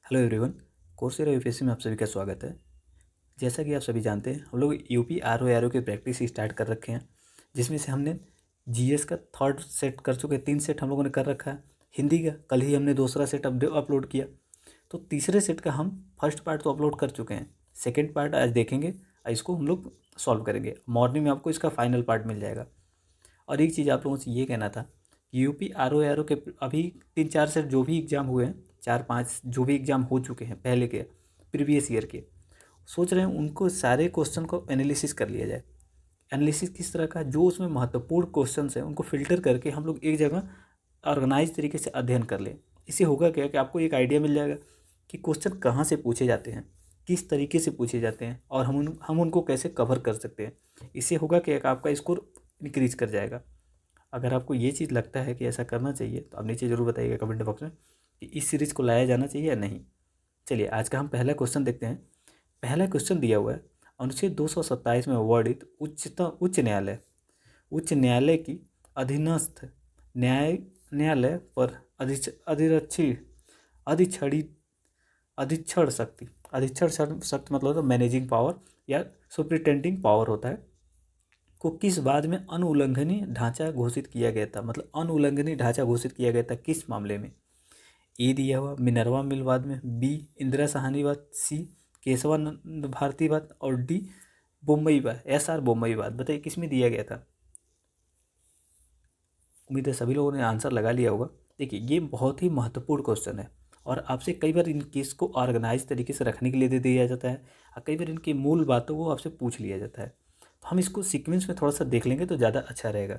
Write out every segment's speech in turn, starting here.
Hello everyone. Coursera UPSC में आप सभी का स्वागत है। जैसा कि आप सभी जानते हैं, हम लोग यूपी आर ओ की प्रैक्टिस स्टार्ट कर रखे हैं, जिसमें से हमने जीएस का थर्ड सेट कर चुके हैं। 3 सेट हम लोगों ने कर रखा है। हिंदी का कल ही हमने दूसरा सेट अपलोड किया, तो तीसरे सेट का हम फर्स्ट पार्ट तो अपलोड कर चुके हैं। सेकेंड पार्ट आज देखेंगे और इसको हम लोग सॉल्व करेंगे। मॉर्निंग में आपको इसका फाइनल पार्ट मिल जाएगा। और एक चीज़ आप लोगों से ये कहना था कि यूपी आर ओ के अभी 3-4 सेट जो भी एग्ज़ाम हुए हैं, 4-5 जो भी एग्ज़ाम हो चुके हैं पहले के प्रीवियस ईयर के, सोच रहे हैं उनको सारे क्वेश्चन को एनालिसिस कर लिया जाए। एनालिसिस किस तरह का, जो उसमें महत्वपूर्ण क्वेश्चन हैं उनको फिल्टर करके हम लोग एक जगह ऑर्गेनाइज तरीके से अध्ययन कर लें। इससे होगा क्या कि आपको एक आइडिया मिल जाएगा कि क्वेश्चन कहाँ से पूछे जाते हैं, किस तरीके से पूछे जाते हैं, और हम उनको कैसे कवर कर सकते हैं। इससे होगा कि आपका स्कोर इंक्रीज कर जाएगा। अगर आपको ये चीज़ लगता है कि ऐसा करना चाहिए तो आप नीचे ज़रूर बताइएगा कमेंट बॉक्स में कि इस सीरीज़ को लाया जाना चाहिए या नहीं। चलिए आज का हम पहला क्वेश्चन देखते हैं। पहला क्वेश्चन दिया हुआ है, अनुच्छेद 227 में वर्णित उच्च न्यायालय की अधीनस्थ न्यायालय पर अधिक्षरी अधीक्षण शक्ति मतलब होता है मैनेजिंग पावर या सुप्रिटेंडिंग पावर होता है, को किस बाद में अनुउल्लंघनीय ढांचा घोषित किया गया था। मतलब अनुउल्लंघनीय ढांचा घोषित किया गया था किस मामले में। ए दिया हुआ मिनर्वा मिल वाद में, बी इंदिरा साहनीवाद, सी केशवानंद भारतीवाद, और डी बोम्बईवाद, SR बोम्बईवाद। बताइए किस में दिया गया था। उम्मीद है सभी लोगों ने आंसर लगा लिया होगा। देखिए ये बहुत ही महत्वपूर्ण क्वेश्चन है और आपसे कई बार इन केस को ऑर्गेनाइज तरीके से रखने के लिए दे दिया जाता है और कई बार इनकी मूल बातों को आपसे पूछ लिया जाता है। तो हम इसको सीक्वेंस में थोड़ा सा देख लेंगे तो ज़्यादा अच्छा रहेगा।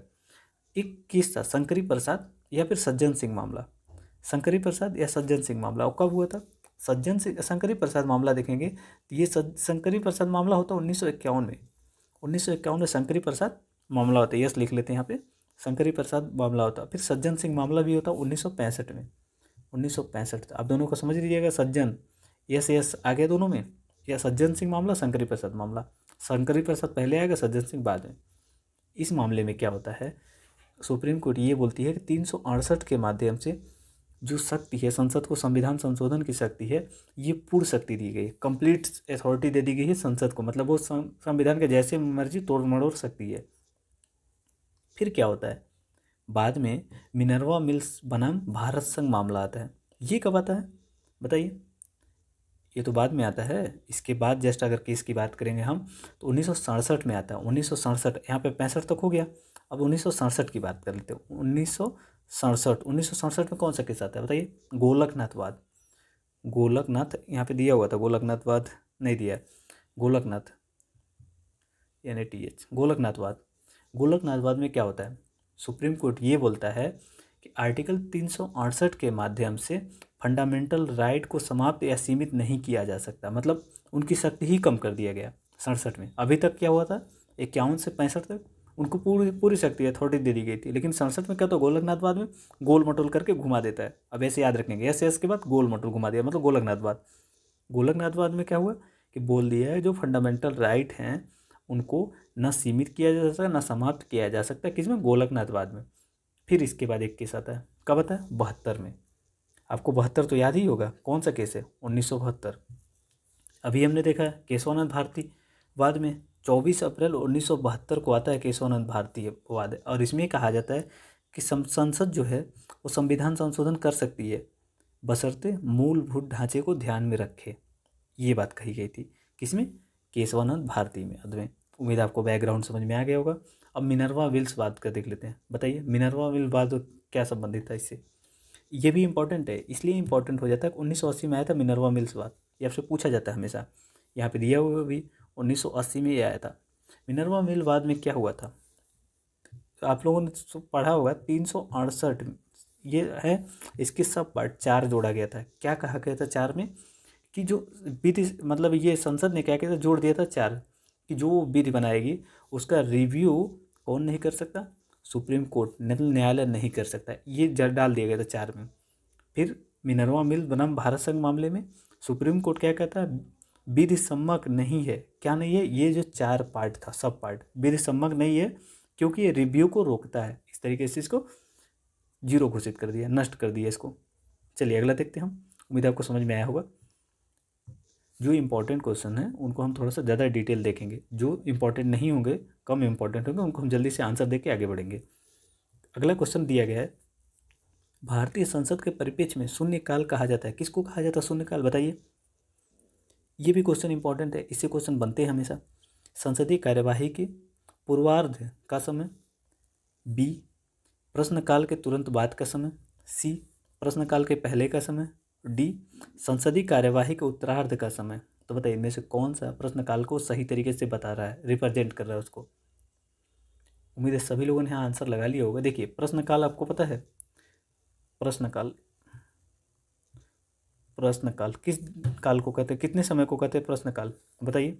एक केस था शंकरी प्रसाद या फिर सज्जन सिंह मामला। शंकरी प्रसाद या सज्जन सिंह मामला और कब हुआ था। शंकरी प्रसाद मामला देखेंगे तो ये शंकरी प्रसाद मामला होता है 1951 में। 1951 में शंकरी प्रसाद मामला होता है, यस लिख लेते हैं यहाँ पे। शंकरी प्रसाद मामला होता है। फिर सज्जन सिंह मामला भी होता है 1965 में। 1965 आप दोनों को समझ लीजिएगा। सज्जन यस यस आगे दोनों में, या सज्जन सिंह मामला शंकरी प्रसाद मामला। शंकरी प्रसाद पहले आएगा, सज्जन सिंह बाद में। इस मामले में क्या होता है, सुप्रीम कोर्ट ये बोलती है कि 368 के माध्यम से जो शक्ति है, संसद को संविधान संशोधन की शक्ति है, ये पूर्ण शक्ति दी गई है, कंप्लीट अथॉरिटी दे दी गई है संसद को। मतलब वो संविधान के जैसे मर्जी तोड़ मड़ोड़ सकती है। फिर क्या होता है, बाद में मिनर्वा मिल्स बनाम भारत संघ मामला आता है। ये कब आता है बताइए। ये तो बाद में आता है। इसके बाद जस्ट अगर केस की बात करेंगे हम तो 1967 में आता है। 1967, यहाँ पे 65 तक हो गया। अब 1967 की बात कर लेते हैं। 1967 में कौन सा केस आता है बताइए। गोलकनाथवाद। गोलकनाथ यहाँ पे दिया हुआ था, गोलकनाथवाद नहीं दिया है। गोलकनाथ NATH गोलकनाथवाद। गोलकनाथवाद में क्या होता है, सुप्रीम कोर्ट ये बोलता है कि आर्टिकल 368 के माध्यम से फंडामेंटल राइट को समाप्त या सीमित नहीं किया जा सकता। मतलब उनकी शक्ति ही कम कर दिया गया 67 में। अभी तक क्या हुआ था, 51 से 65 तक उनको पूरी पूरी शक्ति अथॉरिटी दे दी गई थी, लेकिन 67 में क्या, तो गोलकनाथवाद में गोल मटोल करके घुमा देता है। अब ऐसे याद रखेंगे, एस के बाद गोल मटोल घुमा दिया, मतलब गोलकनाथवाद। गोलकनाथवाद में क्या हुआ कि बोल दिया है जो फंडामेंटल राइट हैं उनको न सीमित किया जा सकता, न समाप्त किया जा सकता। किसमें, गोलकनाथवाद में। फिर इसके बाद एक केस आता है, कब आता है, 72 में। आपको 72 तो याद ही होगा, कौन सा केस है, 1972। अभी हमने देखा है केशवानंद भारती वाद में 24 अप्रैल 1972 को आता है केशवानंद भारती वाद। और इसमें कहा जाता है कि संसद जो है वो संविधान संशोधन कर सकती है बशर्ते मूलभूत ढांचे को ध्यान में रखे। ये बात कही गई थी किसमें, केशवानंद भारती में। अदमें उम्मीद आपको बैकग्राउंड समझ में आ गया होगा। अब मिनर्वा विल्स बात कर देख लेते हैं। बताइए मिनर्वा विल्स बात क्या संबंधित था इससे। ये भी इंपॉर्टेंट है, इसलिए इंपॉर्टेंट हो जाता है। 1980 में आया था मिनर्वा मिल्स बात, ये आपसे पूछा जाता है हमेशा। यहाँ पे दिया हुआ भी 1980 में ये आया था। मिनर्वा मिल बाद में क्या हुआ था, तो आप लोगों ने तो पढ़ा होगा 368 ये है। इसके सब पार्ट 4 जोड़ा गया था। क्या कहा गया था 4 में, कि जो विधि, मतलब ये संसद ने क्या किया था, जोड़ दिया था 4 कि जो विधि बनाएगी उसका रिव्यू कौन नहीं कर सकता, सुप्रीम कोर्ट न्यायालय नहीं कर सकता। ये डाल दिया गया था 4 में। फिर मिनर्वा मिल बनाम भारत संघ मामले में सुप्रीम कोर्ट क्या कहता है, विधि सम्मत नहीं है। क्या नहीं है, ये जो 4 पार्ट था, सब पार्ट विधि सम्मत नहीं है, क्योंकि ये रिव्यू को रोकता है। इस तरीके से इसको जीरो घोषित कर दिया, नष्ट कर दिया इसको। चलिए अगला देखते हैं हम। उम्मीद आपको समझ में आया होगा। जो इंपॉर्टेंट क्वेश्चन हैं उनको हम थोड़ा सा ज़्यादा डिटेल देखेंगे, जो इंपॉर्टेंट नहीं होंगे, कम इंपॉर्टेंट होंगे, उनको हम जल्दी से आंसर दे के आगे बढ़ेंगे। अगला क्वेश्चन दिया गया है, भारतीय संसद के परिप्रेक्ष्य में शून्यकाल कहा जाता है, किसको कहा जाता है शून्यकाल, बताइए। ये भी क्वेश्चन इंपॉर्टेंट है, इससे क्वेश्चन बनते हैं हमेशा। संसदीय कार्यवाही के पूर्वार्ध का समय, बी प्रश्नकाल के तुरंत बाद का समय, सी प्रश्नकाल के पहले का समय, डी संसदीय कार्यवाही के उत्तरार्ध का समय। तो बताइए इनमें से कौन सा प्रश्नकाल को सही तरीके से बता रहा है, रिप्रेजेंट कर रहा है उसको। उम्मीद है सभी लोगों ने यहाँ आंसर लगा लिया होगा। देखिए प्रश्नकाल आपको पता है, प्रश्नकाल, प्रश्नकाल किस काल को कहते हैं, कितने समय को कहते हैं प्रश्नकाल, बताइए।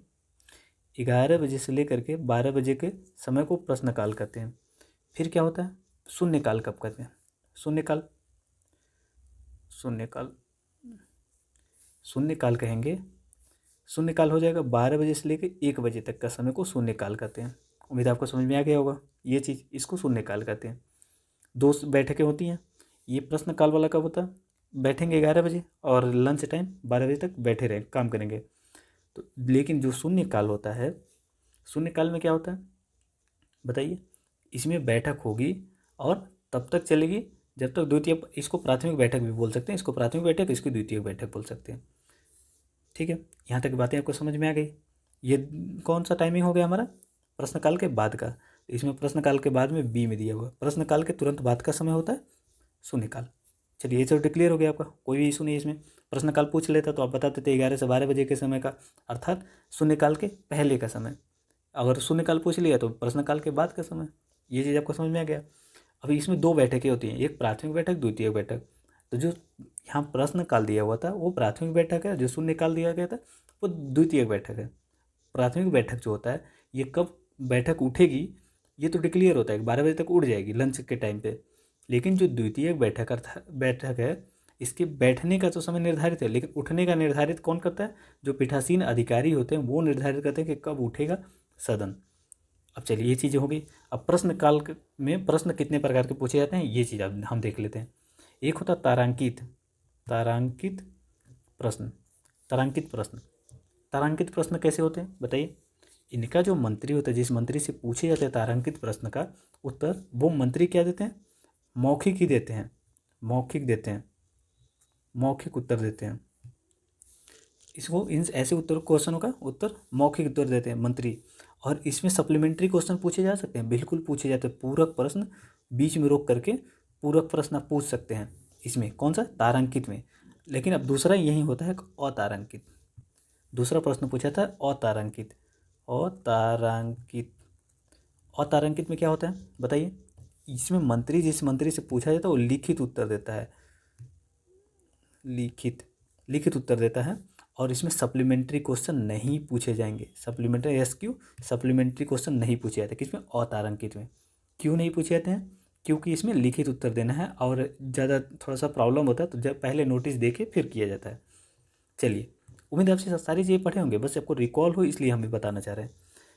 11 बजे से लेकर के 12 बजे के समय को प्रश्नकाल कहते हैं। फिर क्या होता है, शून्यकाल कब कहते हैं, शून्यकाल, शून्यकाल, शून्यकाल कहेंगे, शून्यकाल हो जाएगा 12 बजे से लेकर 1 बजे तक का समय को शून्यकाल कहते हैं। उम्मीद आपको समझ में आ गया होगा ये चीज़, इसको शून्यकाल कहते हैं। 2 बैठकें होती हैं, ये प्रश्नकाल वाला कब होता है, बैठेंगे 11 बजे और लंच टाइम 12 बजे तक बैठे रहें, काम करेंगे। तो लेकिन जो शून्यकाल होता है, शून्यकाल में क्या होता है बताइए, इसमें बैठक होगी और तब तक चलेगी जब तक द्वितीय, इसको प्राथमिक बैठक भी बोल सकते हैं, इसको प्राथमिक बैठक, इसको द्वितीय बैठक बोल सकते हैं। ठीक है, यहाँ तक बातें आपको समझ में आ गई। ये कौन सा टाइमिंग हो गया हमारा, प्रश्नकाल के बाद का। इसमें प्रश्नकाल के बाद में बी में दिया हुआ, प्रश्नकाल के तुरंत बाद का समय होता है शून्यकाल। चलिए ये सब क्लियर हो गया आपका, कोई भी इशू नहीं है इसमें। प्रश्नकाल पूछ लेता तो आप बता देते 11 से 12 बजे के समय का, अर्थात शून्यकाल के पहले का समय। अगर शून्यकाल पूछ लिया तो प्रश्नकाल के बाद का समय। ये चीज़ आपको समझ में आ गया। अभी इसमें 2 बैठकें होती हैं, एक प्राथमिक बैठक, द्वितीय बैठक। तो जो यहाँ प्रश्नकाल दिया हुआ था वो प्राथमिक बैठक है, जो शून्यकाल दिया गया था वो द्वितीय बैठक है। प्राथमिक बैठक जो होता है ये कब बैठक उठेगी ये तो डिक्लेयर होता है, 12 बजे तक उठ जाएगी लंच के टाइम पे। लेकिन जो द्वितीय बैठक बैठक है, इसके बैठने का तो समय निर्धारित है, लेकिन उठने का निर्धारित कौन करता है, जो पीठासीन अधिकारी होते हैं वो निर्धारित करते हैं कि कब उठेगा सदन। अब चलिए ये चीज़ें हो गई। अब प्रश्नकाल में प्रश्न कितने प्रकार के पूछे जाते हैं ये चीज़ अब हम देख लेते हैं। एक होता है तारांकित, तारांकित प्रश्न, तारांकित प्रश्न। तारांकित प्रश्न कैसे होते हैं बताइए। इनका जो मंत्री होता है, जिस मंत्री से पूछे जाते हैं तारांकित प्रश्न का उत्तर, वो मंत्री क्या देते हैं, मौखिक ही देते हैं, मौखिक देते हैं, मौखिक उत्तर देते हैं। इसको इन ऐसे उत्तर क्वेश्चनों का उत्तर मौखिक उत्तर देते हैं मंत्री। और इसमें सप्लीमेंट्री क्वेश्चन पूछे जा सकते हैं, बिल्कुल पूछे जाते हैं। पूरक प्रश्न बीच में रोक करके पूरक प्रश्न आप पूछ सकते हैं इसमें, कौन सा, तारांकित में। लेकिन अब दूसरा यही होता है अतारांकित। दूसरा प्रश्न पूछा था अतारांकित, अतारांकित। अतारांकित में क्या होता है बताइए। इसमें मंत्री, जिस मंत्री से पूछा जाता है वो लिखित उत्तर देता है, लिखित, लिखित उत्तर देता है। और इसमें सप्लीमेंट्री क्वेश्चन नहीं पूछे जाएंगे, सप्लीमेंट्री एसक्यू, सप्लीमेंट्री क्वेश्चन नहीं पूछे जाते किसमें, अतारांकित में। क्यों नहीं पूछे जाते हैं, क्योंकि इसमें लिखित उत्तर देना है और ज़्यादा थोड़ा सा प्रॉब्लम होता है, तो जब पहले नोटिस दे के फिर किया जाता है। चलिए उम्मीद है आपसे सारी चीज़ें पढ़े होंगे, बस आपको रिकॉल हो इसलिए हम भी बताना चाह रहे हैं।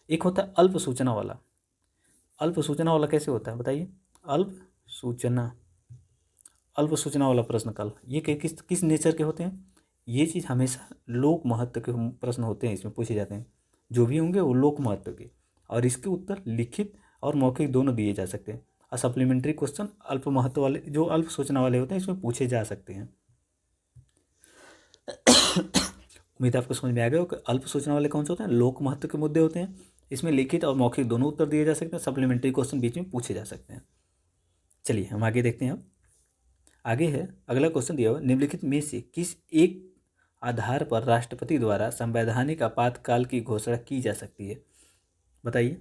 एक होता है अल्प सूचना वाला। अल्प सूचना वाला कैसे होता है बताइए। अल्प सूचना, अल्प सूचना वाला प्रश्नकाल, ये किस किस नेचर के होते हैं, ये चीज़ हमेशा लोक महत्व के प्रश्न होते हैं, इसमें पूछे जाते हैं। जो भी होंगे वो लोक महत्व के, और इसके उत्तर लिखित और मौखिक दोनों दिए जा सकते हैं। और सप्लीमेंट्री क्वेश्चन अल्प महत्व वाले, जो अल्प सूचना वाले होते हैं, इसमें पूछे जा सकते हैं। उम्मीद आपको समझ में आ गया हो कि अल्प सूचना वाले कौन से होते हैं, लोक महत्व के मुद्दे होते हैं। इसमें लिखित और मौखिक दोनों उत्तर दिए जा सकते हैं, सप्लीमेंट्री क्वेश्चन बीच में पूछे जा सकते हैं। चलिए हम आगे देखते हैं। अब आगे है अगला क्वेश्चन दिया हुआ, निम्नलिखित में से किस एक आधार पर राष्ट्रपति द्वारा संवैधानिक आपातकाल की घोषणा की जा सकती है, बताइए।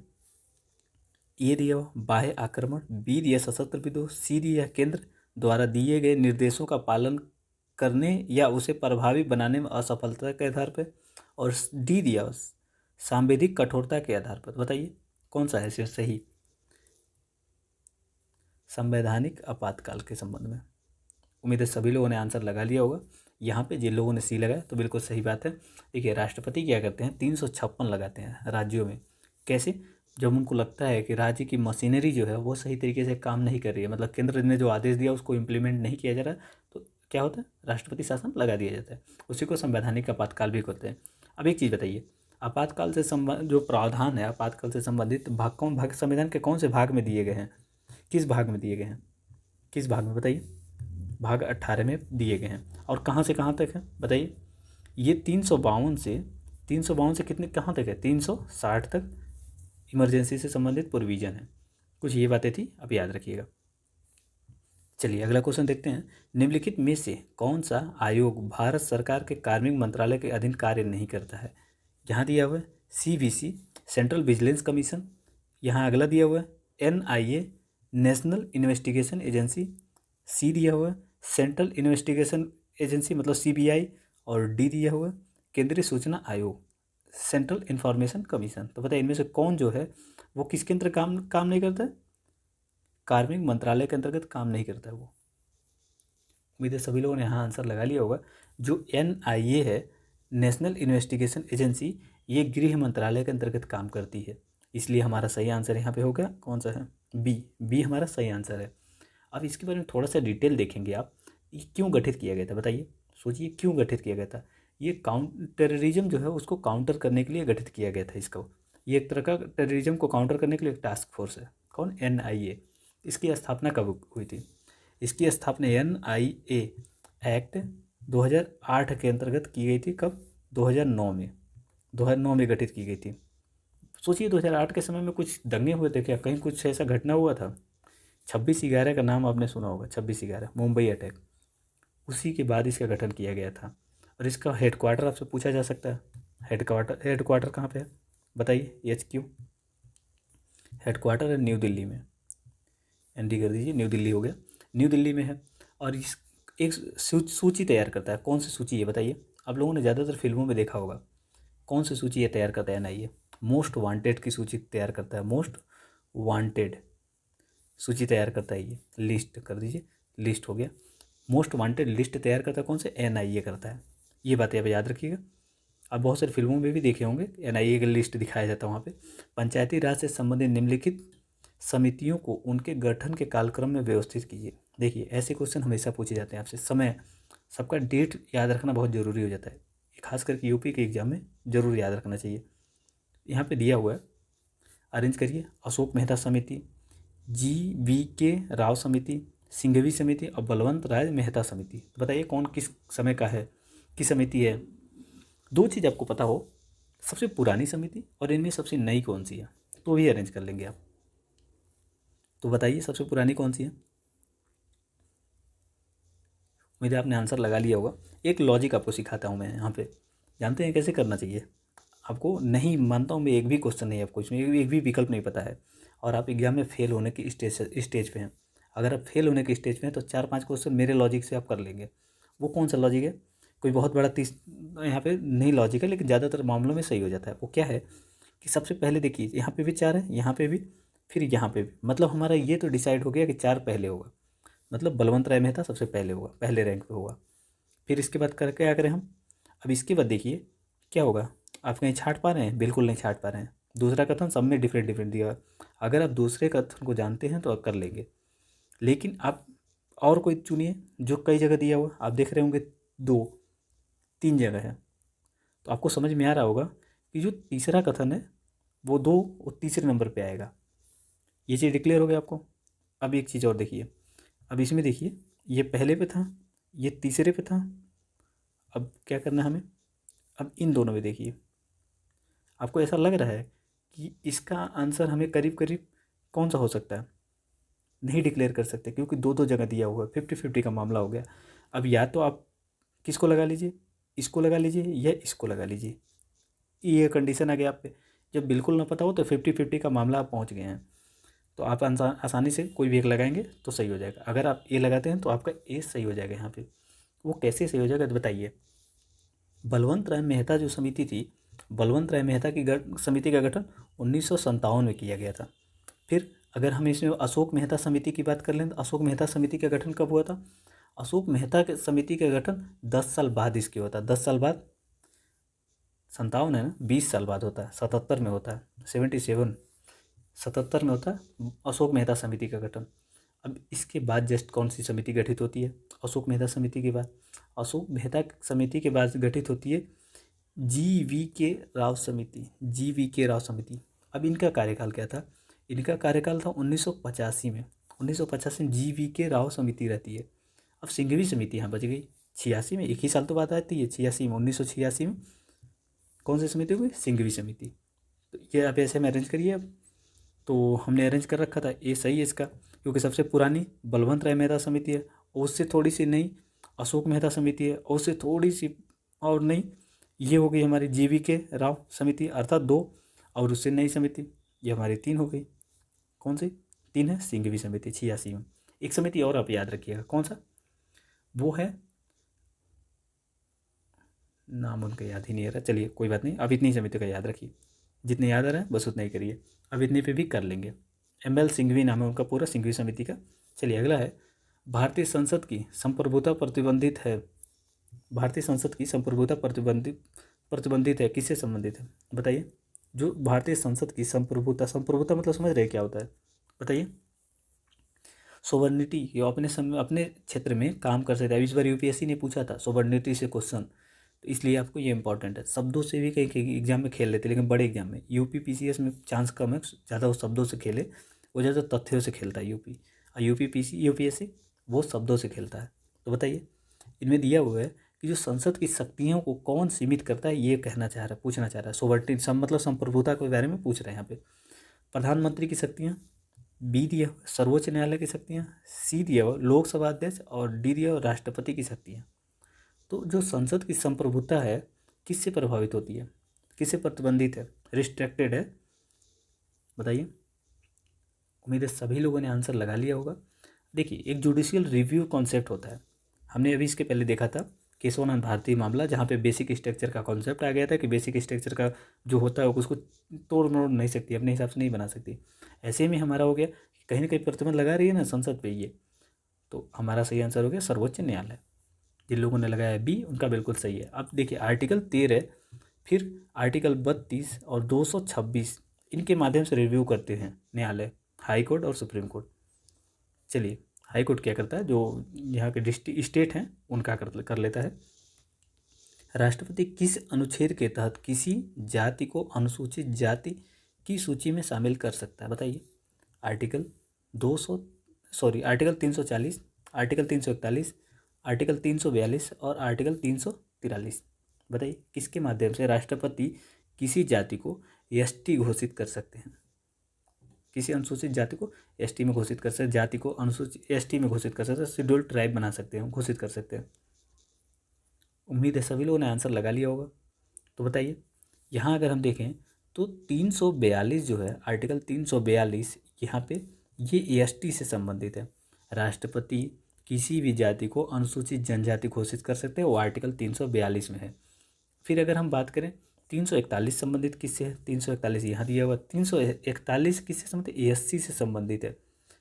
ए दिया हुआ बाह्य आक्रमण, बी दिया सशस्त्र विद्रोह, सी दिया केंद्र द्वारा दिए गए निर्देशों का पालन करने या उसे प्रभावी बनाने में असफलता के आधार पर, और डी दिया सांविधिक कठोरता के आधार पर। बताइए कौन सा है सही, संवैधानिक आपातकाल के संबंध में। उम्मीद है सभी लोगों ने आंसर लगा लिया होगा। यहाँ पे जिन लोगों ने सी लगाया तो बिल्कुल सही बात है। देखिए राष्ट्रपति क्या करते हैं, 356 लगाते हैं राज्यों में। कैसे, जब उनको लगता है कि राज्य की मशीनरी जो है वो सही तरीके से काम नहीं कर रही है, मतलब केंद्र ने जो आदेश दिया उसको इम्प्लीमेंट नहीं किया जा रहा, तो क्या होता है, राष्ट्रपति शासन लगा दिया जाता है। उसी को संवैधानिक आपातकाल भी कहते हैं। अब एक चीज़ बताइए, आपातकाल से संबंध जो प्रावधान है आपातकाल से संबंधित भाग संविधान के कौन से भाग में दिए गए हैं, किस भाग में दिए गए हैं, किस भाग में बताइए, भाग 18 में दिए गए हैं। और कहाँ से कहाँ तक है बताइए, ये 352 से कितने कहाँ तक है, 360 तक इमरजेंसी से संबंधित प्रोविज़न है। कुछ ये बातें थी, अब याद रखिएगा। चलिए अगला क्वेश्चन देखते हैं। निम्नलिखित में से कौन सा आयोग भारत सरकार के कार्मिक मंत्रालय के अधीन कार्य नहीं करता है। यहाँ दिया हुआ है CVC, सेंट्रल विजिलेंस कमीशन। यहाँ अगला दिया हुआ है NIA, नेशनल इन्वेस्टिगेशन एजेंसी। सी दिया हुआ है सेंट्रल इन्वेस्टिगेशन एजेंसी मतलब CBI। और डी दिया हुआ है केंद्रीय सूचना आयोग, सेंट्रल इंफॉर्मेशन कमीशन। तो बताइए इनमें से कौन जो है वो किसके अंतर्गत काम नहीं करता है, कार्मिक मंत्रालय के अंतर्गत काम नहीं करता है वो। उम्मीद है सभी लोगों ने यहाँ आंसर लगा लिया होगा। जो NIA है, नेशनल इन्वेस्टिगेशन एजेंसी, ये गृह मंत्रालय के अंतर्गत काम करती है। इसलिए हमारा सही आंसर यहाँ पे होगा कौन सा है, बी हमारा सही आंसर है। अब इसके बारे में थोड़ा सा डिटेल देखेंगे आप, ये क्यों गठित किया गया था बताइए, सोचिए क्यों गठित किया गया था। ये टेररिज्म जो है उसको काउंटर करने के लिए गठित किया गया था इसको। ये एक तरह का टेररिज्म को काउंटर करने के लिए एक टास्क फोर्स है। कौन, NIA। इसकी स्थापना कब हुई थी, इसकी स्थापना NIA एक्ट 2008 के अंतर्गत की गई थी। कब, 2009 में, 2009 में गठित की गई थी। सोचिए 2008 के समय में कुछ दंगे हुए थे क्या, कहीं कुछ ऐसा घटना हुआ था। 26/11 का नाम आपने सुना होगा, 26/11 मुंबई अटैक, उसी के बाद इसका गठन किया गया था। और इसका हेडक्वार्टर आपसे पूछा जा सकता है, हेडक्वार्टर कहाँ पे है बताइए, HQ हेडक्वार्टर है न्यू दिल्ली में। ND कर दीजिए, न्यू दिल्ली हो गया, न्यू दिल्ली में है। और इस एक सूची तैयार करता है, कौन सी सूची है बताइए। आप लोगों ने ज़्यादातर फिल्मों में देखा होगा, कौन सी सूची ये तैयार करता है NIA, मोस्ट वांटेड की सूची तैयार करता है, मोस्ट वांटेड सूची तैयार करता है ये, लिस्ट कर दीजिए, लिस्ट हो गया। मोस्ट वांटेड लिस्ट तैयार करता है कौन से, NIA करता है। ये बातें आप याद रखिएगा। आप बहुत सारी फिल्मों में भी देखे होंगे NIA की लिस्ट दिखाया जाता है वहाँ पे। पंचायती राज से संबंधित निम्नलिखित समितियों को उनके गठन के कालक्रम में व्यवस्थित कीजिए। देखिए ऐसे क्वेश्चन हमेशा पूछे जाते हैं आपसे, समय, सबका डेट याद रखना बहुत ज़रूरी हो जाता है, खास करके यूपी के एग्जाम में ज़रूर याद रखना चाहिए। यहाँ पे दिया हुआ है, अरेंज करिए। अशोक मेहता समिति, GVK राव समिति, सिंघवी समिति और बलवंत राय मेहता समिति। बताइए कौन किस समय का है, किस समिति है। दो चीज़ आपको पता हो, सबसे पुरानी समिति और इनमें सबसे नई कौन सी है, तो भी अरेंज कर लेंगे आप। तो बताइए सबसे पुरानी कौन सी है। उम्मीद है आपने आंसर लगा लिया होगा। एक लॉजिक आपको सिखाता हूँ मैं यहाँ पे, जानते हैं कैसे करना चाहिए आपको। नहीं मानता हूँ मैं, एक भी क्वेश्चन नहीं आपको इसमें, एक भी विकल्प नहीं पता है और आप एग्जाम में फेल होने की स्टेज पे हैं। अगर आप फेल होने की स्टेज पे हैं तो 4-5 क्वेश्चन मेरे लॉजिक से आप कर लेंगे। वो कौन सा लॉजिक है, कोई बहुत बड़ा यहाँ पे नहीं लॉजिक है, लेकिन ज़्यादातर मामलों में सही हो जाता है। वो क्या है कि सबसे पहले देखिए यहाँ पे भी 4 है, यहाँ पे भी, फिर यहाँ पे भी, मतलब हमारा ये तो डिसाइड हो गया कि 4 पहले होगा, मतलब बलवंत राय मेहता सबसे पहले होगा, पहले रैंक पे होगा। फिर इसके बाद कर क्या करें हम, अब इसके बाद देखिए क्या होगा। आप कहीं छाँट पा रहे हैं, बिल्कुल नहीं छाँट पा रहे हैं। दूसरा कथन सब में डिफरेंट डिफरेंट दिया। अगर आप दूसरे कथन को जानते हैं तो आप कर लेंगे, लेकिन आप और कोई चुनिए जो कई जगह दिया हुआ, आप देख रहे होंगे 2-3 जगह है, तो आपको समझ में आ रहा होगा कि जो तीसरा कथन है वो 2 और तीसरे नंबर पे आएगा। ये चीज़ डिक्लेयर हो गया आपको। अब एक चीज़ और देखिए, अब इसमें देखिए ये पहले पे था, ये तीसरे पे था। अब क्या करना है हमें, अब इन दोनों में देखिए, आपको ऐसा लग रहा है कि इसका आंसर हमें करीब करीब कौन सा हो सकता है, नहीं डिक्लेयर कर सकते क्योंकि 2-2 जगह दिया हुआ है, 50-50 का मामला हो गया। अब या तो आप किसको लगा लीजिए, इसको लगा लीजिए या इसको लगा लीजिए, ये कंडीशन आ गया आप पे। जब बिल्कुल ना पता हो तो 50-50 का मामला आप पहुंच गए हैं, तो आप आसानी से कोई भी एक लगाएंगे तो सही हो जाएगा। अगर आप ए लगाते हैं तो आपका ए सही हो जाएगा यहाँ पे। वो कैसे सही हो जाएगा तो बताइए। बलवंत राय मेहता जो समिति थी, बलवंत राय मेहता की समिति का गठन 1957 में किया गया था। फिर अगर हम इसमें अशोक मेहता समिति की बात कर लें तो अशोक मेहता समिति का गठन कब हुआ था, अशोक मेहता के समिति का गठन 10 साल बाद इसके होता है। 10 साल बाद, 57 है ना, 20 साल बाद होता है, 77 में होता है, 77 में होता है अशोक मेहता समिति का गठन। अब इसके बाद जस्ट कौन सी समिति गठित होती है? अशोक मेहता समिति के बाद। अशोक मेहता समिति के बाद गठित होती है GV.K. राव समिति। GV.K. राव समिति। अब इनका कार्यकाल क्या था? इनका कार्यकाल था 1985 में। 1985 में GV.K. राव समिति रहती है। अब सिंघवी समिति यहाँ बच गई 86 में, एक ही साल तो बात आती है 86 में। 1986 में कौन सी समिति हुई? सिंघवी समिति। तो ये आप ऐसे में अरेंज करिए। अब तो हमने अरेंज कर रखा था, ये सही है इसका, क्योंकि सबसे पुरानी बलवंत राय मेहता समिति है, और उससे थोड़ी सी नई अशोक मेहता समिति है, और उससे थोड़ी सी और नई ये हो गई हमारी GV.K. राव समिति, अर्थात 2, और उससे नई समिति, ये हमारी 3 हो गई। कौन सी 3 है? सिंघवी समिति 86 में। एक समिति और आप याद रखिएगा, कौन सा? वो है, नाम उनका याद ही नहीं आ रहा, चलिए कोई बात नहीं, अब इतनी समिति का याद रखिए, जितने याद आ रहा है बस उतना ही करिए, अब इतने पे भी कर लेंगे। ML सिंघवी नाम है उनका पूरा, सिंघवी समिति का। चलिए अगला है, भारतीय संसद की संप्रभुता प्रतिबंधित है। भारतीय संसद की संप्रभुता प्रतिबंधित है, किससे संबंधित है बताइए? जो भारतीय संसद की संप्रभुता मतलब समझ रहे क्या होता है बताइए? सोवर्निटी, ये अपने क्षेत्र में काम कर सकता है। इस बार UPSC ने पूछा था सोवर्निटी से क्वेश्चन, तो इसलिए आपको ये इंपॉर्टेंट है। शब्दों से भी कहीं कहीं एग्जाम में खेल लेते, लेकिन बड़े एग्जाम में UP-PCS में चांस कम है, ज़्यादा वो शब्दों से खेले, वो ज़्यादा तथ्यों से खेलता है UPSC वो शब्दों से खेलता है। तो बताइए, इनमें दिया हुआ है कि जो संसद की शक्तियों को कौन सीमित करता है, ये कहना चाह रहा है, पूछना चाह रहा है। सोवर्निटी मतलब संप्रभुता के बारे में पूछ रहे हैं यहाँ पे। प्रधानमंत्री की शक्तियाँ, B दिया हुआ सर्वोच्च न्यायालय की शक्तियाँ, C दिया हुआ लोकसभा अध्यक्ष, और D दिया हुआ राष्ट्रपति की शक्तियाँ। तो जो संसद की संप्रभुता है किससे प्रभावित होती है, किससे प्रतिबंधित है, रिस्ट्रिक्टेड है? बताइए। उम्मीद है सभी लोगों ने आंसर लगा लिया होगा। देखिए, एक जुडिशियल रिव्यू कॉन्सेप्ट होता है, हमने अभी इसके पहले देखा था केशवानंद भारती मामला, जहाँ पे बेसिक स्ट्रक्चर का कॉन्सेप्ट आ गया था कि बेसिक स्ट्रक्चर का जो होता है उसको तोड़ मरोड़ नहीं सकती, अपने हिसाब से नहीं बना सकती। ऐसे में हमारा हो गया कि कहीं ना कहीं प्रतिबंध लगा रही है ना संसद पे ये, तो हमारा सही आंसर हो गया सर्वोच्च न्यायालय। जिन लोगों ने लगाया B उनका बिल्कुल सही है। अब देखिए आर्टिकल 13, फिर आर्टिकल 32 और 226, इनके माध्यम से रिव्यू करते हैं न्यायालय, हाई कोर्ट और सुप्रीम कोर्ट। चलिए, हाई कोर्ट क्या करता है, जो यहाँ के डिस्ट्रिक्ट स्टेट हैं उनका कर लेता है। राष्ट्रपति किस अनुच्छेद के तहत किसी जाति को अनुसूचित जाति की सूची में शामिल कर सकता है बताइए? आर्टिकल 340, आर्टिकल 341, आर्टिकल 342 और आर्टिकल 343। बताइए किसके माध्यम से राष्ट्रपति किसी जाति को ST घोषित कर सकते हैं? किसी अनुसूचित जाति को ST में घोषित कर सकते, जाति को अनुसूचित ST में घोषित कर सकते, शेड्यूल्ड ट्राइब बना सकते हैं, घोषित कर सकते हैं। उम्मीद है सभी लोगों ने आंसर लगा लिया होगा। तो बताइए, यहाँ अगर हम देखें तो 342 जो है, आर्टिकल 342, यहाँ पे ये ST से संबंधित है। राष्ट्रपति किसी भी जाति को अनुसूचित जनजाति घोषित कर सकते हैं, वो आर्टिकल 342 में है। फिर अगर हम बात करें 341 संबंधित किससे है? 341 यहाँ दिया हुआ, 341 किससे संबंधित? SC से संबंधित है।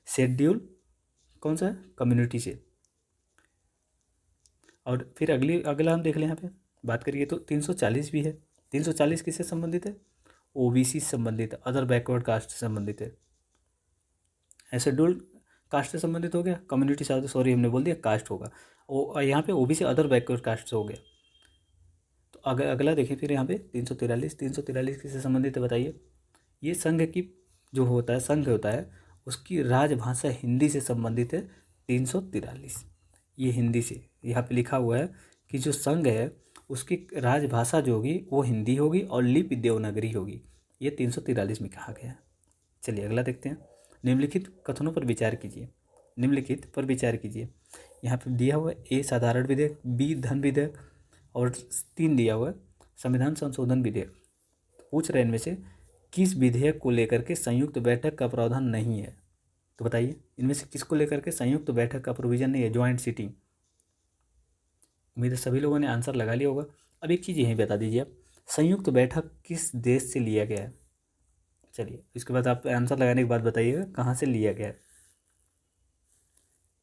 शेड्यूल कौन सा है? कम्युनिटी से। और फिर अगला हम देख लें, यहाँ पे बात करिए तो 340 भी है। 340 किससे संबंधित है? OBC से संबंधित है, अदर बैकवर्ड कास्ट से संबंधित है। शेड्यूल्ड कास्ट से संबंधित हो गया, कम्युनिटी से, सॉरी हमने बोल दिया कास्ट होगा, यहाँ पे OBC अदर बैकवर्ड कास्ट से हो गया। तो अगला देखिए फिर यहाँ पे 343 किससे संबंधित है बताइए? ये संघ की जो होता है, संघ होता है, उसकी राजभाषा हिंदी से संबंधित है। 343 ये हिंदी से, यहाँ पे लिखा हुआ है कि जो संघ है उसकी राजभाषा जो होगी वो हिंदी होगी और लिपि देवनागरी होगी, ये 343 में कहा गया है। चलिए अगला देखते हैं। निम्नलिखित कथनों पर विचार कीजिए, निम्नलिखित पर विचार कीजिए। यहाँ पर दिया हुआ है A साधारण विधेयक, B धन विधेयक, और 3 दिया हुआ है संविधान संशोधन विधेयक। पूछ रहे इनमें से किस विधेयक को लेकर के संयुक्त बैठक का प्रावधान नहीं है? तो बताइए इनमें से किसको लेकर के संयुक्त बैठक का प्रोविजन नहीं है, ज्वाइंट सीटिंग? उम्मीद है सभी लोगों ने आंसर लगा लिया होगा। अब एक चीज़ यहीं बता दीजिए आप, संयुक्त बैठक किस देश से लिया गया है? चलिए इसके बाद आप आंसर लगाने के बाद बताइएगा कहाँ से लिया गया है।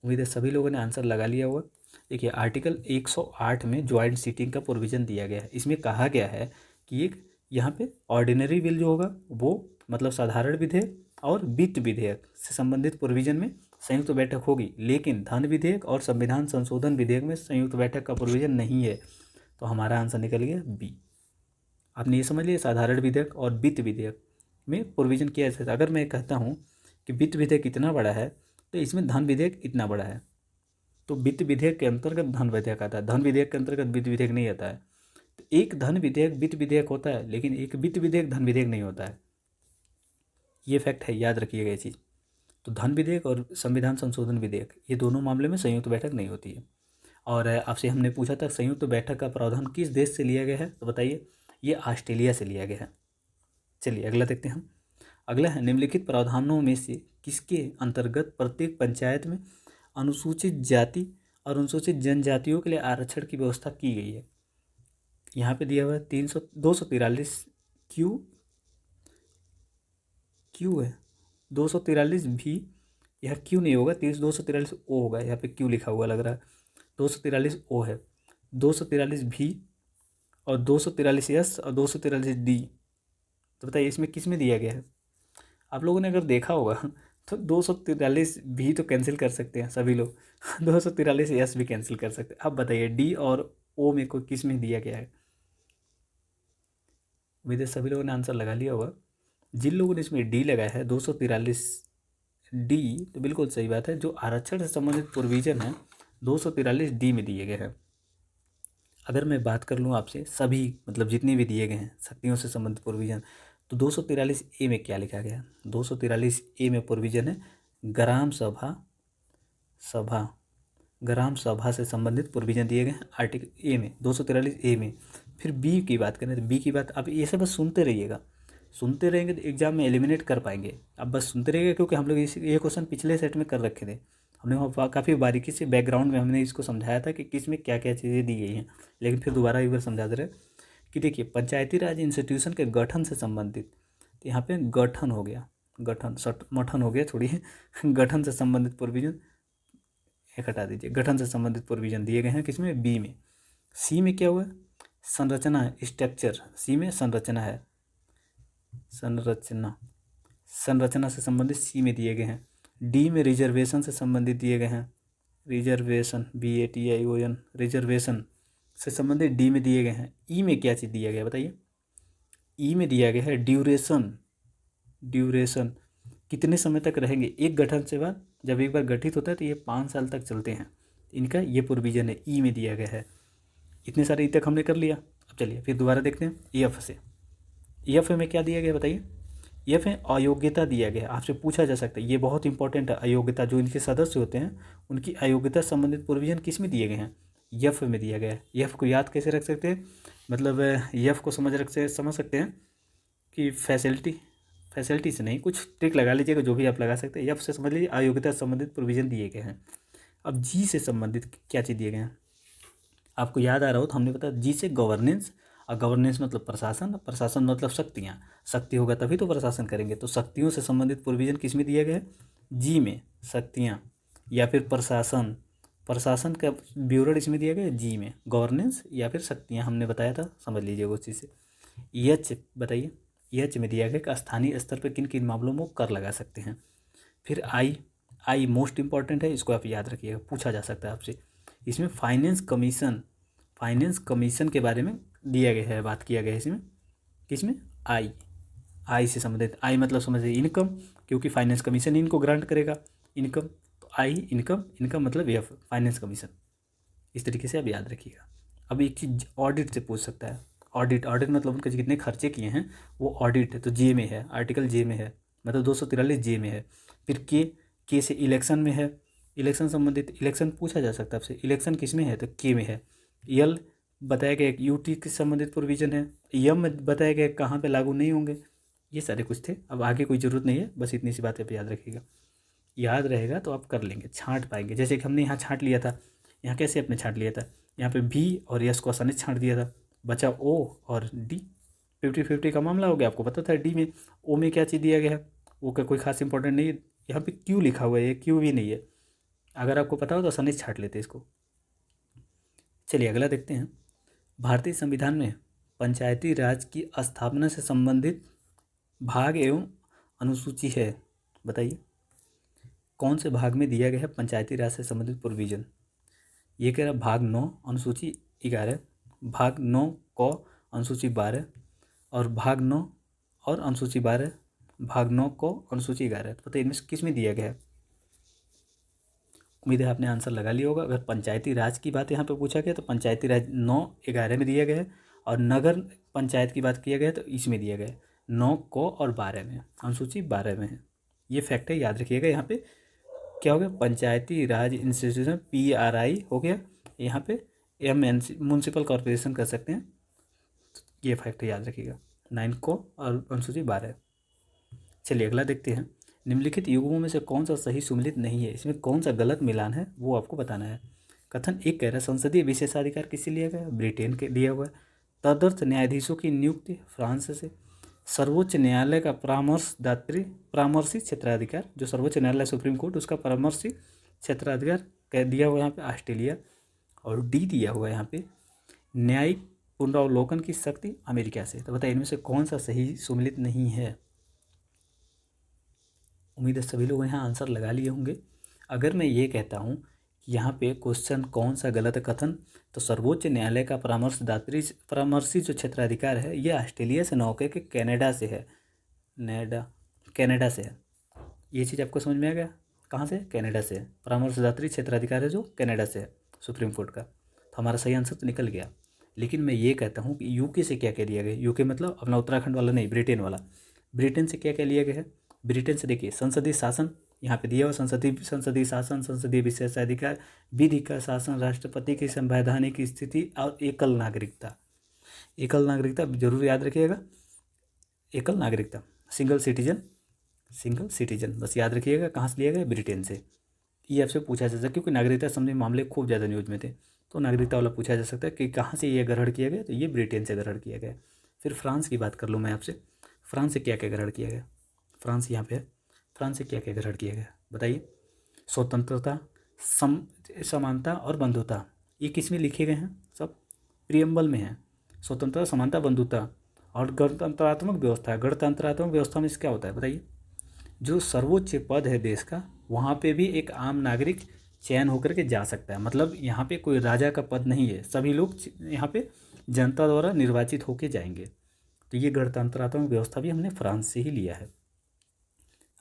उम्मीद है सभी लोगों ने आंसर लगा लिया होगा। देखिए आर्टिकल 108 में ज्वाइंट सीटिंग का प्रोविज़न दिया गया है। इसमें कहा गया है कि एक यहाँ पे ऑर्डिनरी बिल जो होगा वो मतलब साधारण विधेयक और वित्त विधेयक से संबंधित प्रोविज़न में संयुक्त बैठक होगी, लेकिन धन विधेयक और संविधान संशोधन विधेयक में संयुक्त बैठक का प्रोविजन नहीं है। तो हमारा आंसर निकल गया बी। आपने ये समझ लिया, साधारण विधेयक और वित्त विधेयक में प्रोविजन किया जाता है। अगर मैं कहता हूँ कि वित्त विधेयक इतना बड़ा है तो इसमें धन विधेयक इतना बड़ा है, तो वित्त विधेयक के अंतर्गत धन विधेयक आता है, धन विधेयक के अंतर्गत वित्त विधेयक नहीं आता है। तो एक धन विधेयक वित्त विधेयक होता है, लेकिन एक वित्त विधेयक धन विधेयक नहीं होता है। ये फैक्ट है, याद रखिएगा ये चीज़। तो धन विधेयक और संविधान संशोधन विधेयक ये दोनों मामले में संयुक्त बैठक नहीं होती है। और आपसे हमने पूछा था संयुक्त बैठक का प्रावधान किस देश से लिया गया है, तो बताइए, ये ऑस्ट्रेलिया से लिया गया है। चलिए अगला देखते हैं हम। अगला है, निम्नलिखित प्रावधानों में से किसके अंतर्गत प्रत्येक पंचायत में अनुसूचित जाति और अनुसूचित जनजातियों के लिए आरक्षण की व्यवस्था की गई है। यहाँ पे दिया हुआ है 243 क्यू है, 243 भी, यह क्यू नहीं होगा, 243 ओ होगा, यहाँ पे क्यू लिखा हुआ लग रहा है, 243 ओ है, 243 भी और 243 एस और 243 डी। तो बताइए इसमें किस में दिया गया है। आप लोगों ने अगर देखा होगा तो 243 भी तो कैंसिल कर सकते हैं सभी लोग, 243 एस भी कैंसिल कर सकते हैं। अब बताइए डी और ओ में को किस में दिया गया है। उम्मीद है सभी लोगों ने आंसर लगा लिया होगा। जिन लोगों ने इसमें डी लगाया है 243 डी, तो बिल्कुल सही बात है, जो आरक्षण से संबंधित प्रोविजन है 243 डी में दिए गए हैं। अगर मैं बात कर लूँ आपसे सभी, मतलब जितने भी दिए गए हैं शक्तियों से संबंधित प्रोविजन, तो 243 ए में क्या लिखा गया है। 243 ए में प्रोविजन है ग्राम सभा से संबंधित प्रोविजन दिए गए हैं आर्टिकल ए में, 243 ए में। फिर बी की बात करें तो बी की बात, आप ये सब बस सुनते रहिएगा, सुनते रहेंगे तो एग्जाम में एलिमिनेट कर पाएंगे। अब बस सुनते रहिएगा, क्योंकि हम लोग ये क्वेश्चन पिछले सेट में कर रखे थे, हमने वहाँ काफ़ी बारीकी से बैकग्राउंड में हमने इसको समझाया था कि किस में क्या क्या चीज़ें दी गई हैं। लेकिन फिर दोबारा एक बार समझा दे रहे कि देखिए, पंचायती राज इंस्टीट्यूशन के गठन से संबंधित, तो यहाँ पे गठन हो गया, मठन हो गया, छोड़िए, गठन से संबंधित प्रोविजन एक हटा दीजिए, गठन से संबंधित प्रोविजन दिए गए हैं किसमें, बी में। सी में क्या हुआ, संरचना है, स्ट्रक्चर, सी में संरचना है, संरचना से संबंधित सी में दिए गए हैं। डी में रिजर्वेशन से संबंधित दिए गए हैं, रिजर्वेशन, BATION, रिजर्वेशन से संबंधित डी में दिए गए हैं। ई में क्या चीज़ दिया गया बताइए, ई में दिया गया है ड्यूरेशन, कितने समय तक रहेंगे एक गठन से बाद, जब एक बार गठित होता है तो ये 5 साल तक चलते हैं, इनका ये प्रोविजन है, ई में दिया गया है। इतने सारे ई तक हमने कर लिया। अब चलिए फिर दोबारा देखते हैं EF से। EF में क्या दिया गया बताइए, EF में अयोग्यता दिया गया है। आपसे पूछा जा सकता है, ये बहुत इंपॉर्टेंट है, अयोग्यता, जो इनके सदस्य होते हैं उनकी अयोग्यता संबंधित प्रोविजन किस में दिए गए हैं, EF में दिया गया है। EF को याद कैसे रख सकते हैं, मतलब EF को समझ सकते हैं कि फैसिलिटी से नहीं, कुछ ट्रिक लगा लीजिएगा, जो भी आप लगा सकते हैं। EF से समझ लीजिए अयोग्यता संबंधित प्रोविजन दिए गए हैं। अब जी से संबंधित क्या चीज़ दिए गए हैं, आपको याद आ रहा हो तो हमने बताया जी से गवर्नेंस, और गवर्नेंस मतलब प्रशासन मतलब शक्तियाँ, शक्ति होगा तभी तो प्रशासन करेंगे। तो शक्तियों से संबंधित प्रोविजन किस में दिया गया है, जी में, शक्तियाँ या फिर प्रशासन का विवरण इसमें दिया गया है जी में, गवर्नेंस या फिर शक्तियाँ हमने बताया था, समझ लीजिएगा उस चीज़ से। EH बताइए, EH में दिया गया कि स्थानीय स्तर पर किन किन मामलों में कर लगा सकते हैं। फिर आई मोस्ट इंपॉर्टेंट है, इसको आप याद रखिएगा, पूछा जा सकता है आपसे। इसमें फाइनेंस कमीशन के बारे में दिया गया है, बात किया गया है इसमें, किसमें, आई से संबंधित। आई मतलब समझिए इनकम, क्योंकि फाइनेंस कमीशन ही इनको ग्रांट करेगा इनकम, तो आई इनकम मतलब एफ फाइनेंस कमीशन। इस तरीके से आप याद रखिएगा। अब एक चीज़ ऑडिट से पूछ सकता है, ऑडिट मतलब उनके जितने खर्चे किए हैं वो ऑडिट है, तो जे में है, आर्टिकल जे में है, मतलब 243 जे में है। फिर के से इलेक्शन में है, इलेक्शन संबंधित, इलेक्शन पूछा जा सकता है आपसे, इलेक्शन किस में है तो के में है। यल बताया गया यूटी के संबंधित प्रोविजन है, यम में बताया गया कहाँ पे लागू नहीं होंगे। ये सारे कुछ थे, अब आगे कोई ज़रूरत नहीं है, बस इतनी सी बातें आप याद रखिएगा, याद रहेगा तो आप कर लेंगे, छांट पाएंगे। जैसे कि हमने यहाँ छांट लिया था, यहाँ कैसे आपने छांट लिया था, यहाँ पे भी और यस को आसानी से छांट दिया था, बचा ओ और डी, 50-50 का मामला हो गया। आपको पता था डी में, ओ में क्या चीज़ दिया गया है, ओ का कोई खास इंपॉर्टेंट नहीं है। यहाँ पे क्यू लिखा हुआ है, ये क्यू भी नहीं है, अगर आपको पता हो तो आसानी से छांट लेते इसको। चलिए अगला देखते हैं। भारतीय संविधान में पंचायती राज की स्थापना से संबंधित भाग एवं अनुसूची है, बताइए। कौन से भाग में दिया गया है पंचायती राज से संबंधित प्रोविजन? ये कह रहा है भाग 9 अनुसूची 11, भाग 9 क अनुसूची 12 और भाग 9 और अनुसूची 12, भाग 9 को अनुसूची 11। तो बताइए इनमें से किस में दिया गया है? उम्मीद है आपने आंसर लगा लिया होगा। अगर पंचायती राज की बात यहाँ पे पूछा गया तो पंचायती राज 9-11 में दिया गया है, और नगर पंचायत की बात किया गया तो इसमें दिया गया है 9 को और 12 में, अनुसूची 12 में है। ये फैक्ट है, याद रखिएगा। यहाँ पे क्या हो गया, पंचायती राज इंस्टीट्यूशन PRI हो गया, यहाँ पे MNC म्यूनसिपल कॉरपोरेशन कर सकते हैं। ये फैक्ट याद रखिएगा, 9 को और अनुसूची 12। चलिए अगला देखते हैं। निम्नलिखित युग्मों में से कौन सा सही सुमेलित नहीं है, इसमें कौन सा गलत मिलान है वो आपको बताना है। कथन एक कह रहा है संसदीय विशेषाधिकार किससे लिया गया? ब्रिटेन के दिया हुआ है। तदर्थ न्यायाधीशों की नियुक्ति फ्रांस से। सर्वोच्च न्यायालय का परामर्शी क्षेत्राधिकार, जो सर्वोच्च न्यायालय सुप्रीम कोर्ट, उसका परामर्शी क्षेत्राधिकार कह दिया हुआ यहाँ पे ऑस्ट्रेलिया। और डी दिया हुआ है यहाँ पे न्यायिक पुनरावलोकन की शक्ति अमेरिका से। तो बताइए इनमें से कौन सा सही सुमेलित नहीं है? उम्मीद है सभी लोग यहाँ आंसर लगा लिए होंगे। अगर मैं ये कहता हूँ कि यहाँ पे क्वेश्चन कौन सा गलत है कथन, तो सर्वोच्च न्यायालय का परामर्शी जो क्षेत्राधिकार है ये ऑस्ट्रेलिया से न होकर के कनाडा से है। कनाडा से है। ये चीज़ आपको समझ में आ गया? कहाँ से? कनाडा से है। परामर्शदात्री क्षेत्राधिकार है जो कनाडा से है सुप्रीम कोर्ट का। तो हमारा सही आंसर तो निकल गया। लेकिन मैं ये कहता हूँ कि यूके से क्या क्या लिया गया? यूके मतलब अपना उत्तराखंड वाला नहीं, ब्रिटेन वाला। ब्रिटेन से क्या क्या लिया गया है? ब्रिटेन से देखिए संसदीय शासन यहाँ पे दिया हुआ, संसदीय शासन, संसदीय विशेषाधिकार, विधि का शासन, राष्ट्रपति की संवैधानिक स्थिति और एकल नागरिकता। एकल नागरिकता जरूर याद रखिएगा, एकल नागरिकता, सिंगल सिटीजन बस याद रखिएगा। कहाँ से लिया गया? ब्रिटेन से। ये आपसे पूछा जा सकता है क्योंकि नागरिकता संबंधी मामले खूब ज़्यादा न्यूज़ में थे, तो नागरिकता वाला पूछा जा सकता है कि कहाँ से ये ग्रहण किया गया, तो ये ब्रिटेन से ग्रहण किया गया। फिर फ्रांस की बात कर लूँ मैं आपसे, फ्रांस से क्या क्या ग्रहण किया गया? फ्रांस यहाँ पे है, फ्रांस से क्या क्या ग्रहण किया गया बताइए? स्वतंत्रता, समानता और बंधुता, ये किस में लिखे गए हैं? सब प्रियम्बल में है। स्वतंत्रता, समानता, बंधुता और गणतंत्रात्मक व्यवस्था। गणतंत्रात्मक व्यवस्था में क्या होता है बताइए? जो सर्वोच्च पद है देश का, वहाँ पे भी एक आम नागरिक चयन होकर के जा सकता है। मतलब यहाँ पे कोई राजा का पद नहीं है, सभी लोग यहाँ पे जनता द्वारा निर्वाचित होके जाएंगे। तो ये गणतंत्रात्मक व्यवस्था भी हमने फ्रांस से ही लिया है।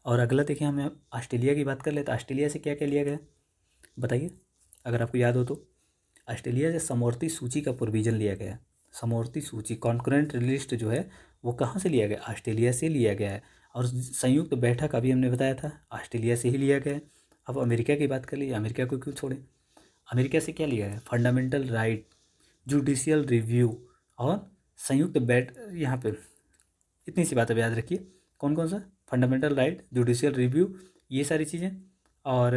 और अगला देखिए, हमें ऑस्ट्रेलिया की बात कर ले तो ऑस्ट्रेलिया से क्या क्या लिया गया बताइए, अगर आपको याद हो तो? ऑस्ट्रेलिया से समवर्ती सूची का प्रोविजन लिया गया है। समवर्ती सूची, कॉन्करेंट लिस्ट जो है वो कहाँ से लिया गया? ऑस्ट्रेलिया से लिया गया है। और संयुक्त बैठक अभी हमने बताया था ऑस्ट्रेलिया से ही लिया गया है। अब अमेरिका की बात कर लीजिए, अमेरिका को क्यों छोड़ें? अमेरिका से क्या लिया है? फंडामेंटल राइट, जुडिशियल रिव्यू और संयुक्त यहाँ पे इतनी सी बात अब याद रखिए। कौन कौन सा? फंडामेंटल राइट, जुडिशियल रिव्यू, ये सारी चीज़ें। और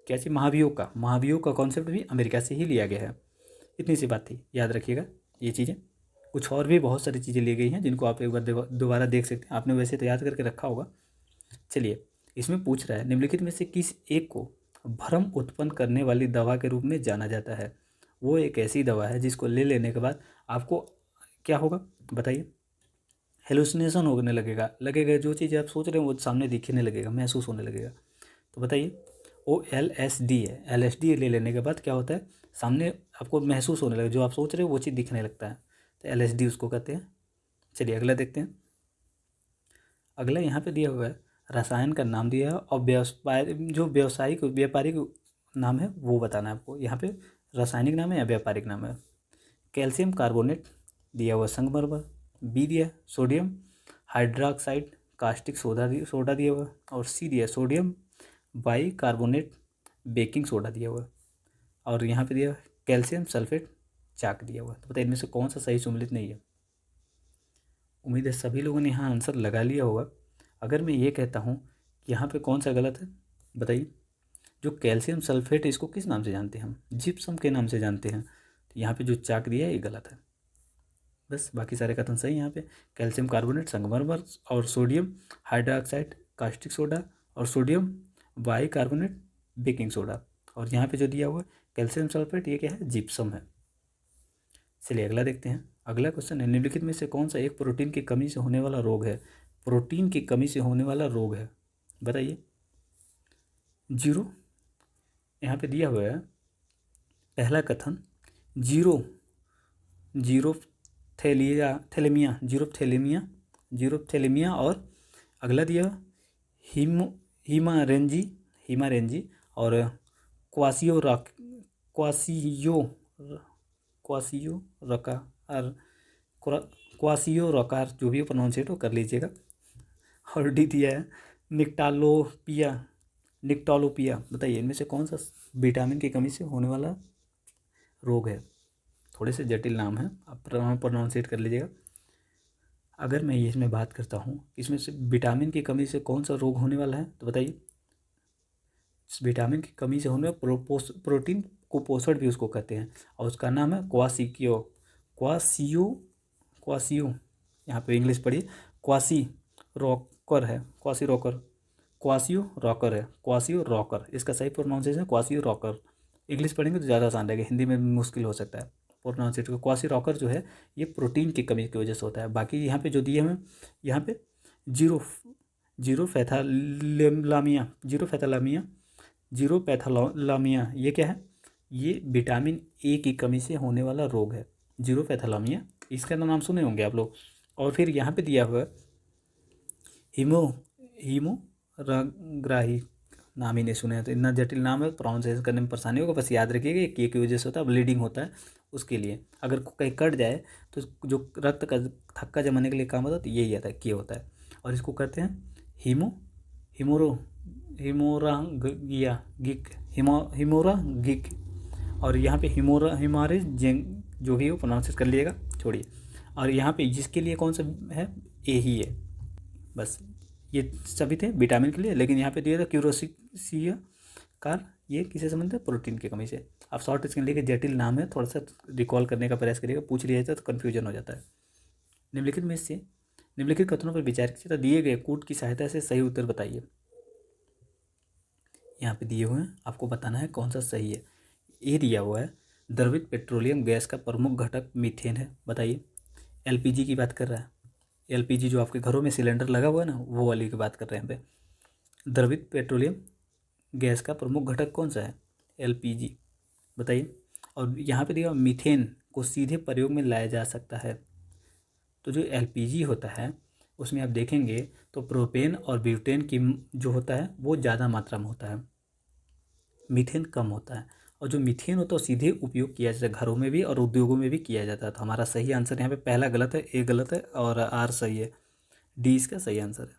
क्या चीज़? महाभियोग का कॉन्सेप्ट भी अमेरिका से ही लिया गया है। इतनी सी बात थी, याद रखिएगा ये चीज़ें। कुछ और भी बहुत सारी चीज़ें ली गई हैं जिनको आप एक बार दोबारा देख सकते हैं, आपने वैसे तो याद करके रखा होगा। चलिए, इसमें पूछ रहा है निम्नलिखित में से किस एक को भ्रम उत्पन्न करने वाली दवा के रूप में जाना जाता है? वो एक ऐसी दवा है जिसको ले लेने के बाद आपको क्या होगा बताइए? हेलुसिनेशन होने लगेगा जो चीज़ आप सोच रहे हैं वो सामने दिखने लगेगा, महसूस होने लगेगा। तो बताइए, वो LSD है। LSD ले लेने के बाद क्या होता है? सामने आपको महसूस होने लगेगा, जो आप सोच रहे हो वो चीज़ दिखने लगता है। तो LSD उसको कहते हैं। चलिए अगला देखते हैं। अगला यहाँ पे दिया हुआ है, रसायन का नाम दिया है और व्यापारिक नाम है वो बताना है आपको। यहाँ पे रासायनिक नाम है या व्यापारिक नाम है? कैल्शियम कार्बोनेट दिया हुआ, संगमरमर। बी दिया सोडियम हाइड्रोक्साइड कास्टिक सोडा दिया हुआ। और सी दिया sodium by carbonate baking soda दिया हुआ। और यहाँ पे दिया कैल्शियम सल्फेट चाक दिया हुआ। तो बताइए इनमें से कौन सा सही सुमेलित नहीं है? उम्मीद है सभी लोगों ने यहाँ आंसर लगा लिया होगा। अगर मैं ये कहता हूँ कि यहाँ पे कौन सा गलत है बताइए? जो कैल्शियम सल्फेट है इसको किस नाम से जानते हैं हम? जिप्सम के नाम से जानते हैं। तो यहाँ पे जो चाक दिया है ये गलत है। बस बाकी सारे कथन सही। यहाँ पे कैल्शियम कार्बोनेट, संगमरमर और सोडियम हाइड्रोक्साइड कास्टिक सोडा और sodium by carbonate baking soda. और यहाँ पे जो दिया हुआ कैल्शियम सल्फेट ये क्या है? जिप्सम है। चलिए अगला देखते हैं। अगला क्वेश्चन है, निम्नलिखित में से कौन सा एक प्रोटीन की कमी से होने वाला रोग है? प्रोटीन की कमी से होने वाला रोग है बताइए? जीरो, यहाँ पे दिया हुआ है पहला कथन, जीरो जीरोथैलेमिया जीरोथैलेमिया और अगला दिया हीमो हीमारेंजी हीमारेंजी और क्वासियो रॉक क्वासियो रकार क्वासियो रकार, जो भी प्रोनाउंसिएट हो कर लीजिएगा। और डी दिया है निक्टालोपिया। बताइए इनमें से कौन सा विटामिन की कमी से होने वाला रोग है। थोड़े से जटिल नाम है, आप प्रोनाउंसिएट कर लीजिएगा। अगर मैं इसमें बात करता हूँ इसमें से विटामिन की कमी से कौन सा रोग होने वाला है, तो बताइए। विटामिन की कमी से होने वाला प्रोटीन कुपोषण भी उसको कहते हैं, और उसका नाम है क्वासियो। यहाँ पे इंग्लिश पढ़िए, क्वासियो रॉकर, इसका सही प्रोनाउंसिएशन है क्वासियो रॉकर। इंग्लिश पढ़ेंगे तो ज़्यादा आसान रहेगा, हिंदी में मुश्किल हो सकता है प्रोनाउंसिएशन। क्वासियो रॉकर जो है ये प्रोटीन की कमी की वजह से होता है। बाकी यहाँ पे जो दिए हैं, यहाँ पे जीरोपैथालामिया, ये क्या है, ये विटामिन ए की कमी से होने वाला रोग है, जीरोपैथालामिया। इसका तो नाम सुने होंगे आप लोग। और फिर यहाँ पे दिया हुआ हीमोराग्राही, नाम ही नहीं सुने हैं, तो इतना जटिल नाम है, प्रोनाउंसिएशन करने में परेशानी होगा। बस याद रखिएगा ये की वजह से होता है, ब्लीडिंग होता है उसके लिए। अगर कहीं कट जाए तो जो रक्त का थक्का जमाने के लिए काम होता है, तो यही आता है, के होता है। और इसको कहते हैं हिमोरागिक। और यहाँ पे हिमारेजेंग, जो भी हो प्रोनाउंस कर लीजिएगा, छोड़िए। और यहाँ पे जिसके लिए कौन सा है, ए ही है, बस ये सभी थे विटामिन के लिए। लेकिन यहाँ पे दिया था क्यूरोसिया कार, ये किससे संबंधित है, प्रोटीन की कमी से। आप शॉर्ट स्क्रीन लेके, जटिल नाम है, थोड़ा सा रिकॉल करने का प्रयास करिएगा, पूछ लिया जाता है तो कन्फ्यूजन हो जाता है। निम्नलिखित में से निम्नलिखित कथनों पर विचार कीजिए, दिए गए कूट की सहायता से सही उत्तर बताइए। यहाँ पे दिए हुए हैं, आपको बताना है कौन सा सही है। ये दिया हुआ है द्रवित पेट्रोलियम गैस का प्रमुख घटक मीथेन है, बताइए। एलपीजी की बात कर रहा है, एलपीजी जो आपके घरों में सिलेंडर लगा हुआ है ना, वो वाली की बात कर रहे हैं यहाँ पे। द्रवित पेट्रोलियम गैस का प्रमुख घटक कौन सा है, एलपीजी, बताइए। और यहाँ पे दिया मीथेन को सीधे प्रयोग में लाया जा सकता है। तो जो एलपीजी होता है उसमें आप देखेंगे तो प्रोपेन और ब्यूटेन की जो होता है वो ज़्यादा मात्रा में होता है, मीथेन कम होता है। और जो मीथेन होता है वो सीधे उपयोग किया जाता है, घरों में भी और उद्योगों में भी किया जाता है। तो हमारा सही आंसर यहाँ पे पहला गलत है, ए गलत है और आर सही है, डी इसका सही आंसर है।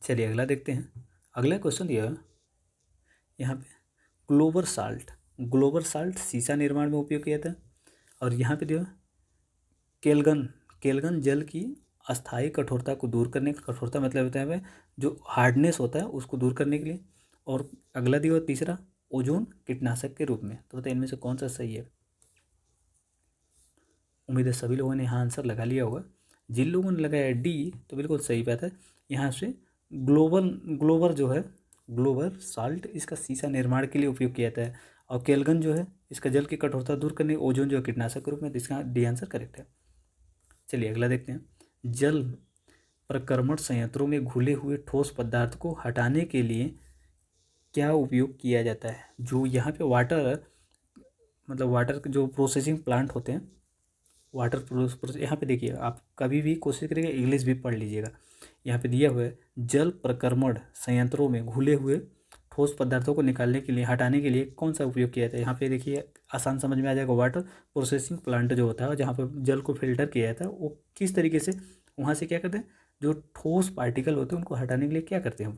चलिए अगला देखते हैं। अगला क्वेश्चन दिया है यहाँ पे, ग्लोबल साल्ट शीशा निर्माण में उपयोग किया था। और यहाँ पे दिया केलगन जल की अस्थायी कठोरता को दूर करने का, कठोरता मतलब होता है जो हार्डनेस होता है उसको दूर करने के लिए। और अगला दिया तीसरा, ओजोन कीटनाशक के रूप में। तो बताइए इनमें से कौन सा सही है। उम्मीद है सभी लोगों ने यहाँ आंसर लगा लिया होगा। जिन लोगों ने लगाया डी तो बिल्कुल सही बात है। यहाँ से ग्लोबल साल्ट इसका शीशा निर्माण के लिए उपयोग किया जाता है। और केलगन जो है इसका जल की कठोरता दूर करने, ओजोन जो है कीटनाशक के रूप में, इसका डी आंसर करेक्ट है। चलिए अगला देखते हैं। जल प्रक्रमण संयंत्रों में घुले हुए ठोस पदार्थ को हटाने के लिए क्या उपयोग किया जाता है। जो यहाँ पे वाटर के जो प्रोसेसिंग प्लांट होते हैं, वाटर प्रोसेस, यहाँ पे देखिए आप कभी भी कोशिश करिएगा इंग्लिश भी पढ़ लीजिएगा। यहाँ पे दिया हुआ है जल प्रक्रमण संयंत्रों में घुले हुए ठोस पदार्थों को निकालने के लिए, हटाने के लिए कौन सा उपयोग किया जाता है। यहाँ पे देखिए आसान समझ में आ जाएगा, वाटर प्रोसेसिंग प्लांट जो होता है, जहाँ पे जल को फिल्टर किया जाता है, वो किस तरीके से वहाँ से क्या करते हैं, जो ठोस पार्टिकल होते हैं उनको हटाने के लिए क्या करते हैं वो।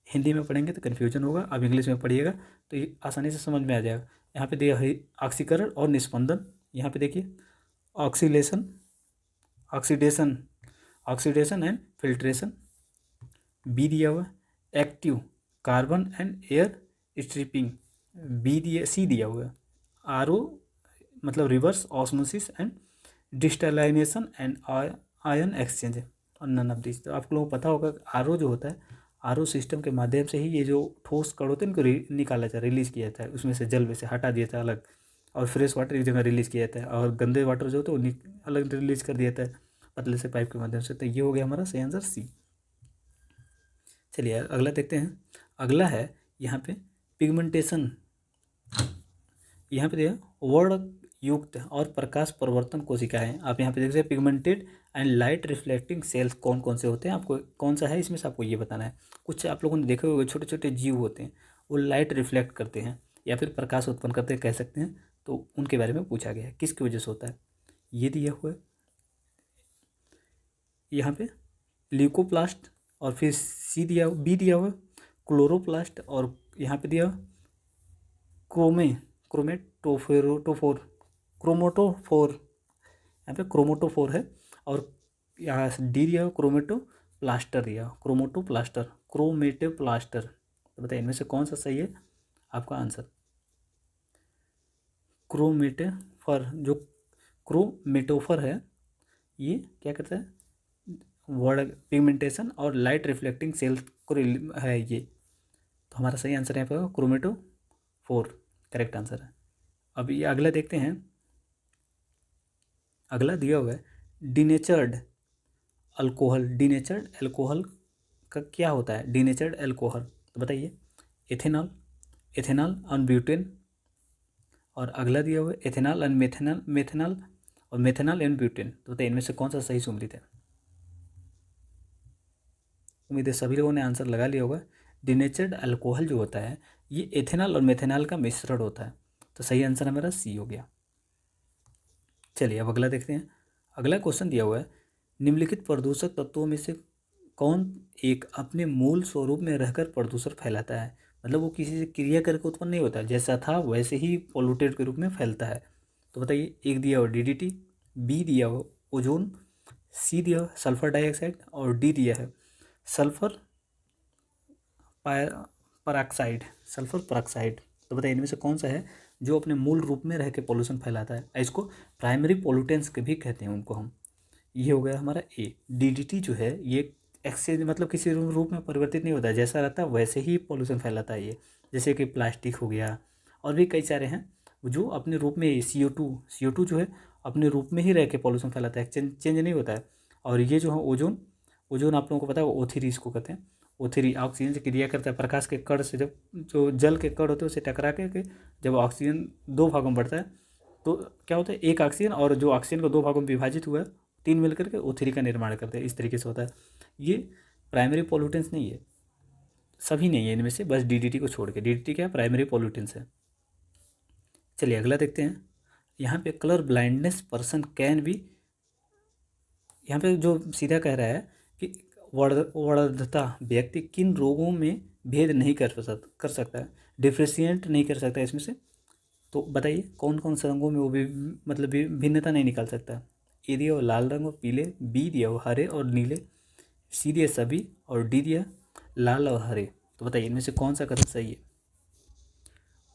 हिंदी में पढ़ेंगे तो कन्फ्यूजन होगा, अब इंग्लिश में पढ़िएगा तो ये आसानी से समझ में आ जाएगा। यहाँ पे दिया है ऑक्सीकरण और निस्पंदन। यहाँ पे देखिए ऑक्सीडेशन एंड फिल्ट्रेशन। बी दिया हुआ active carbon and air stripping. C दिया हुआ है आरओ मतलब reverse osmosis and distillation and ion exchange और नन ऑफ दिस। तो आप लोगों को पता होगा आरओ जो होता है, आरओ सिस्टम के माध्यम से ही ये जो ठोस कण होते हैं इनको निकाला जाता है, रिलीज़ किया जाता है, उसमें से जल में से हटा दिया जाता है अलग, और फ्रेश वाटर एक जगह रिलीज़ किया जाता है, और गंदे वाटर जो होते हैं वो अलग रिलीज़ कर दिया जाता है पतले से पाइप के माध्यम से। तो ये हो गया हमारा सही आंसर सी। चलिए अगला देखते हैं। अगला है यहाँ पे पिगमेंटेशन। यहाँ पे देखिए वर्ण युक्त और प्रकाश परिवर्तन कोशिकाएं। आप यहाँ पे देख सकते हैं pigmented and light reflecting cells कौन कौन से होते हैं, आपको कौन सा है इसमें से आपको ये बताना है। कुछ आप लोगों ने देखे होंगे छोटे छोटे जीव होते हैं, वो लाइट रिफ्लेक्ट करते हैं या फिर प्रकाश उत्पन्न करते हैं कह सकते हैं, तो उनके बारे में पूछा गया है किसकी वजह से होता है। ये दिया हुआ है यहाँ पे ल्यूकोप्लास्ट, और फिर बी दिया हुआ क्लोरोप्लास्ट, और यहाँ पे दिया क्रोमेटोफोर क्रोमोटोफोर, यहाँ पे क्रोमोटोफोर है। और यहाँ डी दिया हुआ क्रोमेटोप्लास्टर दिया, क्रोमेटोप्लास्टर। तो बताइए इनमें से कौन सा सही है आपका आंसर। जो क्रोमेटोफर है ये क्या करता है, वर्ड पिगमेंटेशन और लाइट रिफ्लेक्टिंग सेल्स को है ये। तो हमारा सही आंसर यहाँ पे क्रोमेटोफोर करेक्ट आंसर है। अब ये अगला देखते हैं। अगला दिया हुआ है डिनेचर्ड अल्कोहल। डिनेचर्ड अल्कोहल का क्या होता है, डिनेचर्ड अल्कोहल तो बताइए। एथेनॉल, एथेनॉल और ब्यूटेन, और अगला दिया हुआ है एथेनॉल एंड मेथेनॉल और मेथेनॉल एंड ब्यूटेन। तो बताइए इनमें से कौन सा सही सुमेलित है। उम्मीद है सभी लोगों ने आंसर लगा लिया होगा। डिनेचर्ड अल्कोहल जो होता है ये एथेनॉल और मेथेनॉल का मिश्रण होता है, तो सही आंसर हमारा सी हो गया। चलिए अब अगला देखते हैं। अगला क्वेश्चन दिया हुआ है निम्नलिखित प्रदूषक तत्वों में से कौन एक अपने मूल स्वरूप में रहकर प्रदूषण फैलाता है। मतलब वो किसी से क्रिया करके उत्पन्न नहीं होता, जैसा था वैसे ही पोल्यूटेड के रूप में फैलता है। तो बताइए एक दिया हुआ डीडीटी, बी दिया हुआ ओजोन, सी दिया हुआ सल्फर डाइऑक्साइड, और डी दिया है सल्फर पराक्साइड, सल्फर पराक्साइड। तो बताइए इनमें से कौन सा है जो अपने मूल रूप में रह के पॉल्यूशन फैलाता है। इसको प्राइमरी पोल्यूटेंट्स के भी कहते हैं उनको हम। ये हो गया हमारा ए। डीडीटी जो है ये एक्सचेंज मतलब किसी रूप में परिवर्तित नहीं होता है, जैसा रहता है वैसे ही पॉल्यूशन फैलाता है ये। जैसे कि प्लास्टिक हो गया और भी कई सारे हैं जो अपने रूप में CO2 जो है अपने रूप में ही रह के पॉल्यूशन फैलाता है, चेंज नहीं होता है। और ये जो है ओजोन, ओजोन आप लोगों को पता है O3 इसको कहते हैं। O3 ऑक्सीजन से क्रिया करता है, प्रकाश के कण से जब जो जल के कण होते हैं उससे टकरा के जब ऑक्सीजन दो भागों में बढ़ता है तो क्या होता है, एक ऑक्सीजन और जो ऑक्सीजन को दो भागों में विभाजित हुआ है तीन मिलकर के O3 का निर्माण करते हैं, इस तरीके से होता है। ये प्राइमरी पोल्यूटेंट्स नहीं है, सभी नहीं है इनमें से, बस डीडीटी को छोड़ के। डीडीटी क्या है, प्राइमरी पोल्यूटेंट्स है। चलिए अगला देखते हैं। यहाँ पे colour blindness person can be, यहाँ पे जो सीधा कह रहा है कि वर्धता व्यक्ति किन रोगों में भेद नहीं कर सकता है, डिफ्रेंशिएट नहीं कर सकता इसमें से। तो बताइए कौन कौन से रंगों में वो भी मतलब भिन्नता नहीं निकाल सकता। ए दिया वो लाल रंग और पीले, बी दिया वो हरे और नीले, सी दिया सभी, और डी दिया लाल और हरे। तो बताइए इनमें से कौन सा कथन सही है।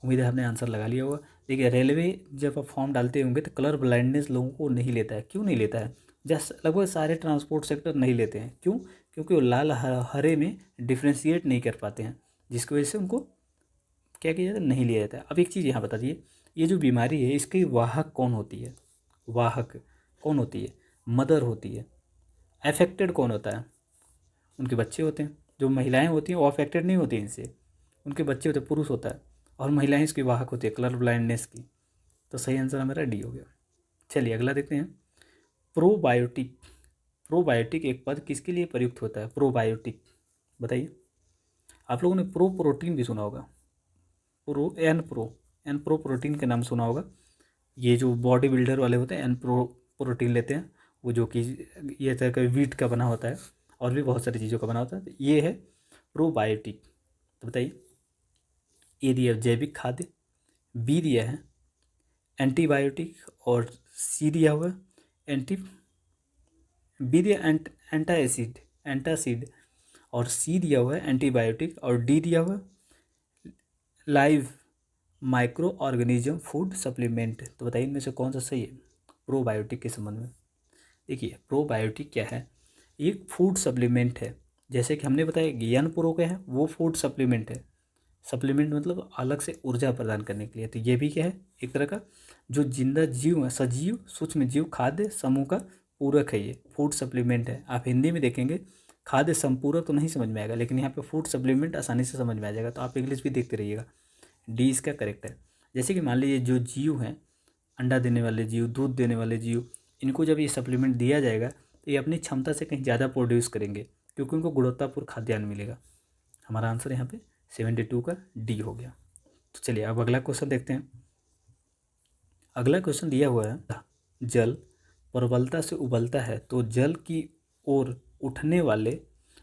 उम्मीद है आपने आंसर लगा लिया होगा। देखिए रेलवे जब आप फॉर्म डालते होंगे तो कलर ब्लाइंडनेस लोगों को नहीं लेता है। क्यों नहीं लेता है, जस्ट लगभग सारे ट्रांसपोर्ट सेक्टर नहीं लेते हैं। क्यों, क्योंकि वो लाल हरे में डिफ्रेंशिएट नहीं कर पाते हैं, जिसकी वजह से उनको क्या किया जाता है, नहीं लिया जाता है। अब एक चीज़ यहाँ बता दिए, ये जो बीमारी है इसकी वाहक कौन होती है, वाहक कौन होती है, मदर होती है। अफेक्टेड कौन होता है, उनके बच्चे होते हैं। जो महिलाएं होती हैं वो अफेक्टेड नहीं होती इनसे, उनके बच्चे होते हैं, पुरुष होता है, और महिलाएं इसकी वाहक होती है कलर ब्लाइंडनेस की। तो सही आंसर हमारा डी हो गया। चलिए अगला देखते हैं। प्रोबायोटिक, प्रोबायोटिक एक पद किसके लिए प्रयुक्त होता है, प्रोबायोटिक बताइए। आप लोगों ने प्रो प्रोटीन भी सुना होगा, एन प्रो प्रोटीन के नाम सुना होगा। ये जो बॉडी बिल्डर वाले होते हैं एन प्रो प्रोटीन लेते हैं, वो जो कि ये तरह का वीट का बना होता है और भी बहुत सारी चीज़ों का बना होता है। तो ये है प्रोबायोटिक। तो बताइए ए दिया जैविक खाद्य, बी दिया है एंटीबायोटिक, और सी दिया हुआ एंटी बी दिया एंटासिड, और सी दिया हुआ है एंटीबायोटिक, और डी दिया हुआ live micro organism food supplement. तो बताइए इनमें से कौन सा सही है प्रोबायोटिक के संबंध में। देखिए प्रोबायोटिक क्या है, एक फूड सप्लीमेंट है। जैसे कि हमने बताया ज्ञान प्रो क्या है, वो फूड सप्लीमेंट है। सप्लीमेंट मतलब अलग से ऊर्जा प्रदान करने के लिए। तो ये भी क्या है, एक तरह का जो जिंदा जीव है, सजीव सूक्ष्म जीव खाद्य समूह का पूरक है, ये फूड सप्लीमेंट है। आप हिंदी में देखेंगे खाद्य संपूरक तो नहीं समझ में आएगा, लेकिन यहाँ पे फूड सप्लीमेंट आसानी से समझ में आ जाएगा। तो आप इंग्लिश भी देखते रहिएगा। डी इसका करेक्ट है। जैसे कि मान लीजिए जो जीव हैं, अंडा देने वाले जीव, दूध देने वाले जीव, इनको जब ये सप्लीमेंट दिया जाएगा तो ये अपनी क्षमता से कहीं ज़्यादा प्रोड्यूस करेंगे, क्योंकि उनको गुणवत्तापूर्ण खाद्यान्न मिलेगा। हमारा आंसर यहाँ पे 72 का डी हो गया। तो चलिए अब अगला क्वेश्चन देखते हैं। अगला क्वेश्चन दिया हुआ है, जल प्रबलता से उबलता है तो जल की ओर उठने वाले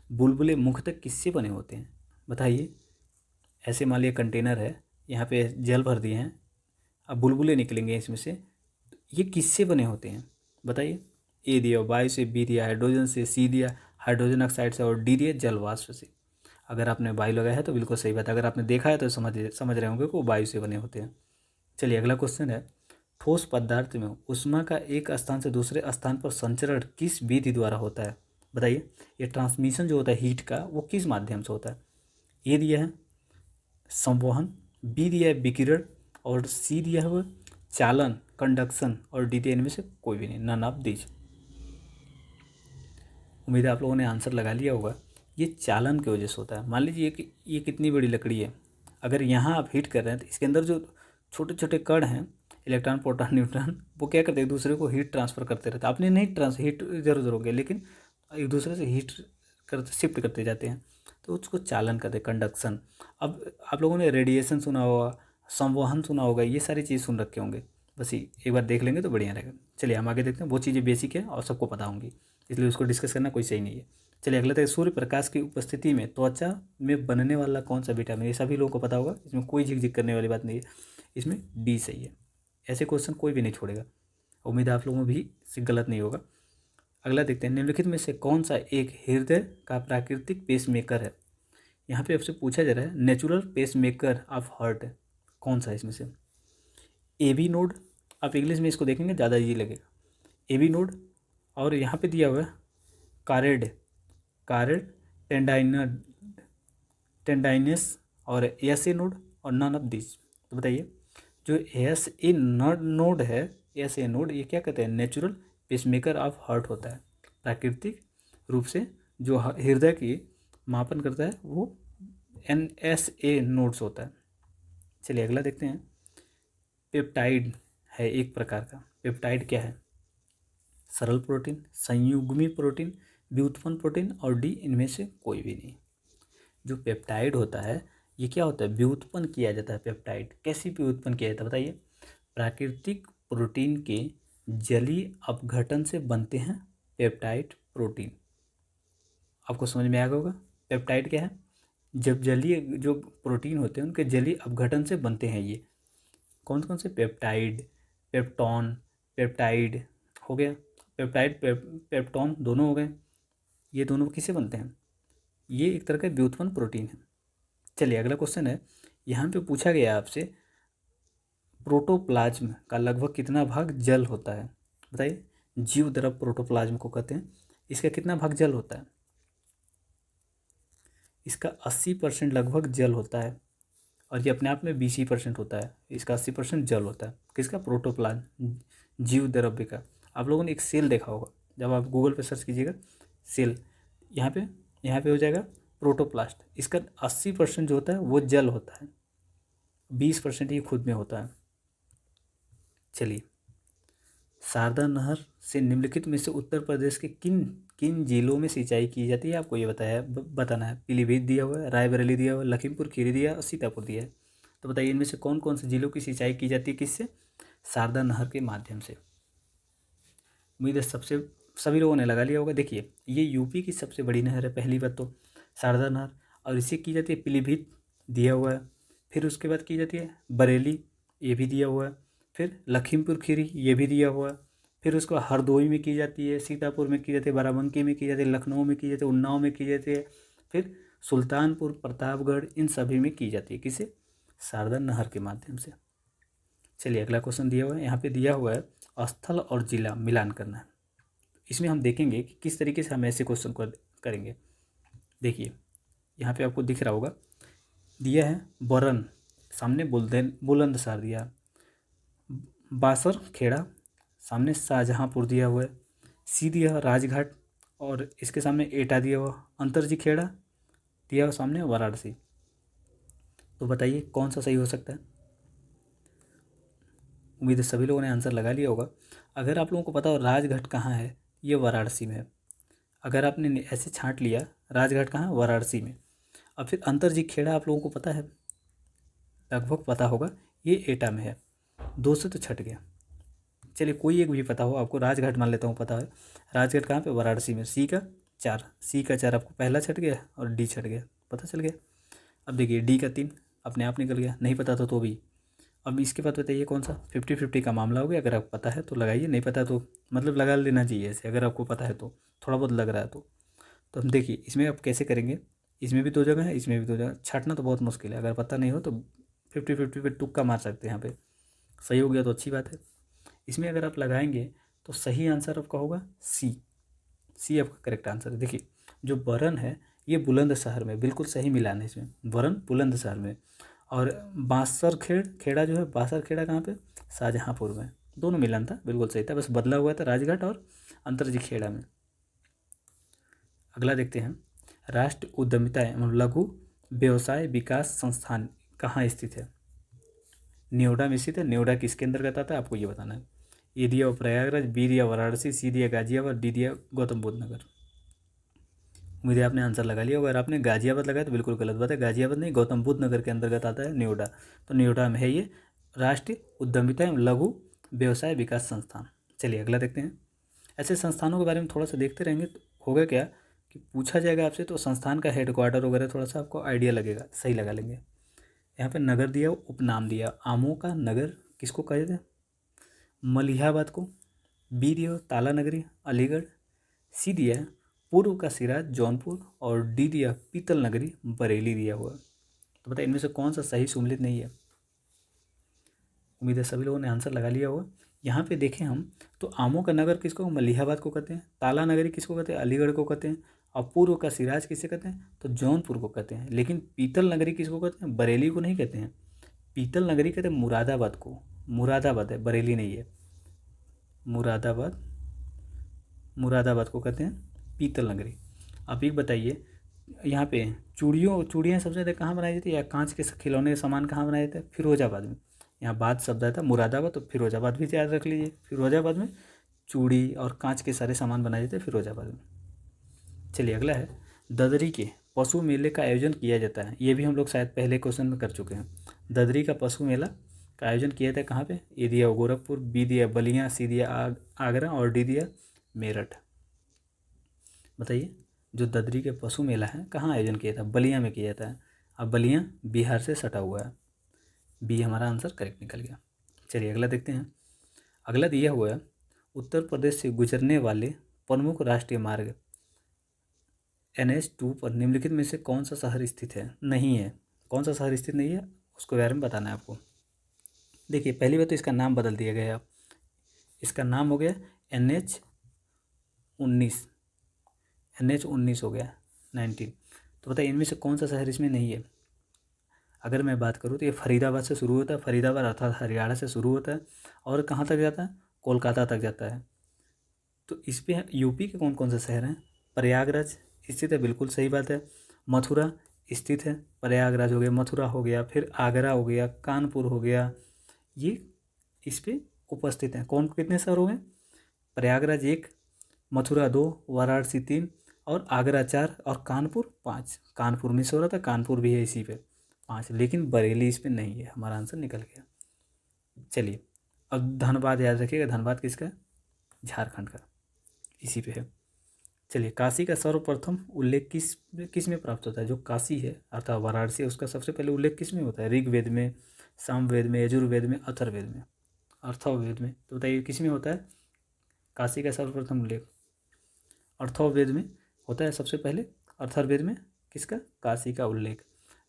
बुलबुले मुख्यतः किससे बने होते हैं? बताइए। ऐसे मान लिया कंटेनर है, यहाँ पे जल भर दिए हैं, अब बुलबुले निकलेंगे इसमें से, ये किससे बने होते हैं? बताइए। ए दिया वायु से, बी दिया हाइड्रोजन से, सी दिया हाइड्रोजन ऑक्साइड से, और डी दिया जल वाष्प से। अगर आपने वायु लगाया है तो बिल्कुल सही बात है, अगर आपने देखा है तो समझ रहे होंगे कि वो वायु से बने होते हैं। चलिए अगला क्वेश्चन है, ठोस पदार्थ में ऊष्मा का एक स्थान से दूसरे स्थान पर संचरण किस विधि द्वारा होता है? बताइए। ये ट्रांसमिशन जो होता है हीट का, वो किस माध्यम से होता है? ए दिया है संवहन, बी दिया है विकिरण, और सी दिया है चालन कंडक्शन, और डी दिया इनमें से कोई भी नहीं, नन ऑफ दीज। उम्मीद है आप लोगों ने आंसर लगा लिया होगा। ये चालन की वजह से होता है। मान लीजिए कि ये कितनी बड़ी लकड़ी है, अगर यहाँ आप हीट कर रहे हैं तो इसके अंदर जो छोटे छोटे कण हैं, इलेक्ट्रॉन प्रोटॉन न्यूट्रॉन, वो क्या करते हैं, एक दूसरे को हीट ट्रांसफ़र करते रहते हैं। आपने नहीं हीट इधर उधर हो गया, लेकिन एक दूसरे से हीट करते शिफ्ट करते जाते हैं, तो उसको चालन कहते हैं, कंडक्शन। अब आप लोगों ने रेडिएशन सुना होगा, संवहन सुना होगा, ये सारी चीज़ सुन रखे होंगे, बस एक बार देख लेंगे तो बढ़िया रहेगा। चलिए हम आगे देखते हैं। वो चीज़ें बेसिक है और सबको पता होंगी, इसलिए उसको डिस्कस करना कोई सही नहीं है। चलिए अगला तक, सूर्य प्रकाश की उपस्थिति में त्वचा में बनने वाला कौन सा विटामिन? ये सभी लोगों को पता होगा, इसमें कोई झिकझिक करने वाली बात नहीं है, इसमें डी सही है। ऐसे क्वेश्चन कोई भी नहीं छोड़ेगा, उम्मीद है आप लोगों में भी से गलत नहीं होगा। अगला देखते हैं, निम्नलिखित में से कौन सा एक हृदय का प्राकृतिक पेसमेकर है? यहाँ पे आपसे पूछा जा रहा है नेचुरल पेसमेकर ऑफ हार्ट कौन सा है इसमें से? ए बी नोड, आप इंग्लिश में इसको देखेंगे ज़्यादा इजी लगेगा, ए बी नोड, और यहाँ पे दिया हुआ है कारेड, टेंडाइनर, टेंडाइनस, और एस ए नोड, और नन ऑफ दिस। तो बताइए, जो एस ए नोड है, एस ए नोड, ये क्या कहते हैं, नेचुरल पेसमेकर ऑफ हार्ट होता है। प्राकृतिक रूप से जो हृदय की मापन करता है वो एन एस ए नोड्स होता है। चलिए अगला देखते हैं, पेप्टाइड है एक प्रकार का। पेप्टाइड क्या है? सरल प्रोटीन, संयुग्मी प्रोटीन, व्युत्पन्न प्रोटीन, और डी इनमें से कोई भी नहीं। जो पेप्टाइड होता है ये क्या होता है, व्युत्पन्न किया जाता है। पेप्टाइड कैसे व्युत्पन्न किया जाता है बताइए? प्राकृतिक प्रोटीन के जलीय अपघटन से बनते हैं पेप्टाइड प्रोटीन। आपको समझ में आ गया होगा पेप्टाइड क्या है? जब जलीय जो प्रोटीन होते हैं उनके जलीय अपघटन से बनते हैं ये। कौन कौन से? पेप्टाइड, पेप्टॉन, पेप्टाइड हो गया, पेप्टाइड पेप्टॉन दोनों हो गए। ये दोनों किससे बनते हैं? ये एक तरह का व्युत्पन्न प्रोटीन है। चलिए अगला क्वेश्चन है, यहाँ पे पूछा गया आपसे प्रोटोप्लाज्म का लगभग कितना भाग जल होता है? बताइए। जीव द्रव प्रोटोप्लाज्म को कहते हैं, इसका कितना भाग जल होता है? इसका 80% लगभग जल होता है, और ये अपने आप में 20% होता है। इसका 80% जल होता है। किसका? प्रोटोप्लाज्म, जीव द्रव्य का। आप लोगों ने एक सेल देखा होगा, जब आप गूगल पे सर्च कीजिएगा सेल, यहाँ पे हो जाएगा प्रोटोप्लास्ट। इसका 80% जो होता है वो जल होता है, 20% ही खुद में होता है। चलिए, शारदा नहर से निम्नलिखित में से उत्तर प्रदेश के किन किन जिलों में सिंचाई की जाती है? आपको ये बताना है। पीलीभीत दिया हुआ है, रायबरेली दिया हुआ है, लखीमपुर खीरी दिया है, और सीतापुर दिया है। तो बताइए इनमें से कौन कौन से जिलों की सिंचाई की जाती है? किससे? शारदा नहर के माध्यम से। उम्मीद है सभी लोगों ने लगा लिया होगा। देखिए, ये यूपी की सबसे बड़ी नहर है, पहली बात तो शारदा नहर, और इसे की जाती है पीलीभीत दिया हुआ है। फिर उसके बाद की जाती है बरेली, ये भी दिया हुआ है। फिर लखीमपुर खीरी, ये भी दिया हुआ है। फिर उसको हरदोई में की जाती है, सीतापुर में की जाती है, बाराबंकी में की जाती है, लखनऊ में की जाती है, उन्नाव में की जाती है, फिर सुल्तानपुर, प्रतापगढ़, इन सभी में की जाती है। किसे? शारदा नहर के माध्यम से। चलिए अगला क्वेश्चन दिया हुआ है, यहाँ पे दिया हुआ है स्थल और जिला मिलान करना है। इसमें हम देखेंगे कि किस तरीके से हम ऐसे क्वेश्चन को करेंगे। देखिए यहाँ पे आपको दिख रहा होगा, दिया है बरन, सामने बुलंदशहर दिया, बासर खेड़ा, सामने शाहजहाँपुर दिया हुआ है, सी दिया राजघाट, और इसके सामने एटा दिया हुआ, अंतरजी खेड़ा दिया हुआ, सामने वाराणसी। तो बताइए कौन सा सही हो सकता है। उम्मीद है सभी लोगों ने आंसर लगा लिया होगा। अगर आप लोगों को पता हो राजघाट कहाँ है, ये वाराणसी में है। अगर आपने ऐसे छांट लिया राजघाट कहाँ है, वाराणसी में। अब फिर अंतरजी खेड़ा आप लोगों को पता है, लगभग पता होगा, ये एटा में है। दो से तो छट गया। चलिए कोई एक भी पता हो आपको, राजघाट मान लेता हूँ पता है। राजघाट कहाँ पे, वाराणसी में। सी का 4 आपको पहला छट गया और डी छट गया, पता चल गया। अब देखिए डी का 3 अपने आप निकल गया, नहीं पता था तो भी। अब इसके बाद बताइए कौन सा, 50-50 का मामला हो गया। अगर आपको पता है तो लगाइए, नहीं पता तो मतलब लगा लेना चाहिए ऐसे, अगर आपको पता है तो, थोड़ा बहुत लग रहा है तो हम देखिए इसमें आप कैसे करेंगे। इसमें भी 2 जगह है, इसमें भी 2 जगह, छाँटना तो बहुत मुश्किल है। अगर पता नहीं हो तो 50-50 पे तुक्का मार सकते हैं यहाँ पे। सही हो गया तो अच्छी बात है। इसमें अगर आप लगाएंगे तो सही आंसर आपका होगा सी। सी आपका करेक्ट आंसर है। देखिए जो बरन है ये बुलंदशहर में, बिल्कुल सही मिलान है इसमें, बरन बुलंदशहर में। और बांसर खेड़ा जो है, बांसर खेड़ा कहाँ पे, शाहजहाँपुर में। दोनों मिलान था, बिल्कुल सही था, बस बदला हुआ था राजघाट और अंतरजी खेड़ा में। अगला देखते हैं, राष्ट्रीय उद्यमिता एवं लघु व्यवसाय विकास संस्थान कहाँ स्थित है। नोएडा में स्थित है। नोएडा किसके अंतर्गत आता है आपको ये बताना है। ए दिया प्रयागराज, बी दिया वाराणसी, सी दिया गाजियाबाद, डी दिया गौतम बुद्ध नगर। उम्मीद है आपने आंसर लगा लिया। अगर आपने गाजियाबाद लगाया तो बिल्कुल गलत बात है, गाजियाबाद नहीं, गौतम बुद्ध नगर के अंतर्गत आता है नोएडा। तो नोएडा में है ये राष्ट्रीय उद्यमिता एवं लघु व्यवसाय विकास संस्थान। चलिए अगला देखते हैं। ऐसे संस्थानों के बारे में थोड़ा सा देखते रहेंगे तो होगा क्या कि पूछा जाएगा आपसे तो संस्थान का हेडक्वार्टर वगैरह थोड़ा सा आपको आइडिया लगेगा, सही लगा लेंगे। यहाँ पे नगर दिया, उपनाम दिया, आमों का नगर किसको कहते हैं, मलिहाबाद को। बी दिया ताला नगरी अलीगढ़, सी दिया है पूर्व का सिराज जौनपुर, और डी दिया पीतल नगरी बरेली दिया हुआ। तो बताइए इनमें से कौन सा सही सुमेलित नहीं है। उम्मीद है सभी लोगों ने आंसर लगा लिया होगा। यहाँ पे देखें हम तो आमों का नगर किसको, मलिहाबाद को कहते हैं। ताला नगरी किसको कहते हैं, अलीगढ़ को कहते हैं। और पूर्व का सिराज किसे कहते हैं, तो जौनपुर को कहते हैं। लेकिन पीतल नगरी किसको कहते हैं, बरेली को नहीं कहते हैं। पीतल नगरी कहते हैं मुरादाबाद को, मुरादाबाद है, बरेली नहीं है। मुरादाबाद, मुरादाबाद को कहते हैं पीतल नगरी। आप एक बताइए, यहाँ पे चूड़ियाँ सबसे ज़्यादा कहाँ बनाई जाती है, या कांच के खिलौने सामान कहाँ बनाए जाते हैं, फिरोजाबाद में। यहाँ बाद शब्द आया था मुरादाबाद, तो फिरोजाबाद भी याद रख लीजिए। फिरोजाबाद में चूड़ी और कांच के सारे सामान बनाए जाते हैं फिरोजाबाद में। चलिए अगला है, ददरी के पशु मेले का आयोजन किया जाता है। ये भी हम लोग शायद पहले क्वेश्चन में कर चुके हैं। ददरी का पशु मेला का आयोजन किया जाता है कहाँ पे, ए दिया गोरखपुर, बी दिया बलिया, सी दिया आगरा, और डी दिया मेरठ। बताइए जो ददरी के पशु मेला है कहाँ आयोजन किया था, बलिया में किया जाता है। अब बलिया बिहार से सटा हुआ है, बी हमारा आंसर करेक्ट निकल गया। चलिए अगला देखते हैं। अगला दिया हुआ है, उत्तर प्रदेश से गुजरने वाले प्रमुख राष्ट्रीय मार्ग NH 2 पर निम्नलिखित में से कौन सा शहर स्थित है, नहीं है। कौन सा शहर स्थित नहीं है उसको बारे में बताना है आपको। देखिए पहली बात तो इसका नाम बदल दिया गया है, अब इसका नाम हो गया NH 19, NH 19 हो गया 19। तो बताइए इनमें से कौन सा शहर इसमें नहीं है। अगर मैं बात करूँ तो ये फरीदाबाद से शुरू होता है, फरीदाबाद अर्थात हरियाणा से शुरू होता है, और कहाँ तक जाता है, कोलकाता तक जाता है। तो इस पे यूपी के कौन कौन से शहर हैं, प्रयागराज स्थित है, बिल्कुल सही बात है। मथुरा स्थित है, प्रयागराज हो गया, मथुरा हो गया, फिर आगरा हो गया, कानपुर हो गया, ये इस पे उपस्थित हैं। कौन कितने शहर हो गए, प्रयागराज 1, मथुरा 2, वाराणसी 3, और आगरा 4, और कानपुर 5। कानपुर मिस हो रहा था, कानपुर भी है इसी पे 5, लेकिन बरेली इस पे नहीं है। हमारा आंसर निकल गया। चलिए अब धनबाद याद रखिएगा, धनबाद किसका है, झारखंड का, इसी पे है। चलिए काशी का सर्वप्रथम उल्लेख किस में प्राप्त होता है, जो काशी है अर्थात वाराणसी है, उसका सबसे पहले उल्लेख किस में होता है, ऋग्वेद में, सामवेद में, यजुर्वेद में, अथर्ववेद में, अर्थववेद में। तो बताइए किस में होता है काशी का सर्वप्रथम उल्लेख, अर्थववेद में होता है सबसे पहले। अथर्ववेद में किसका, काशी का उल्लेख।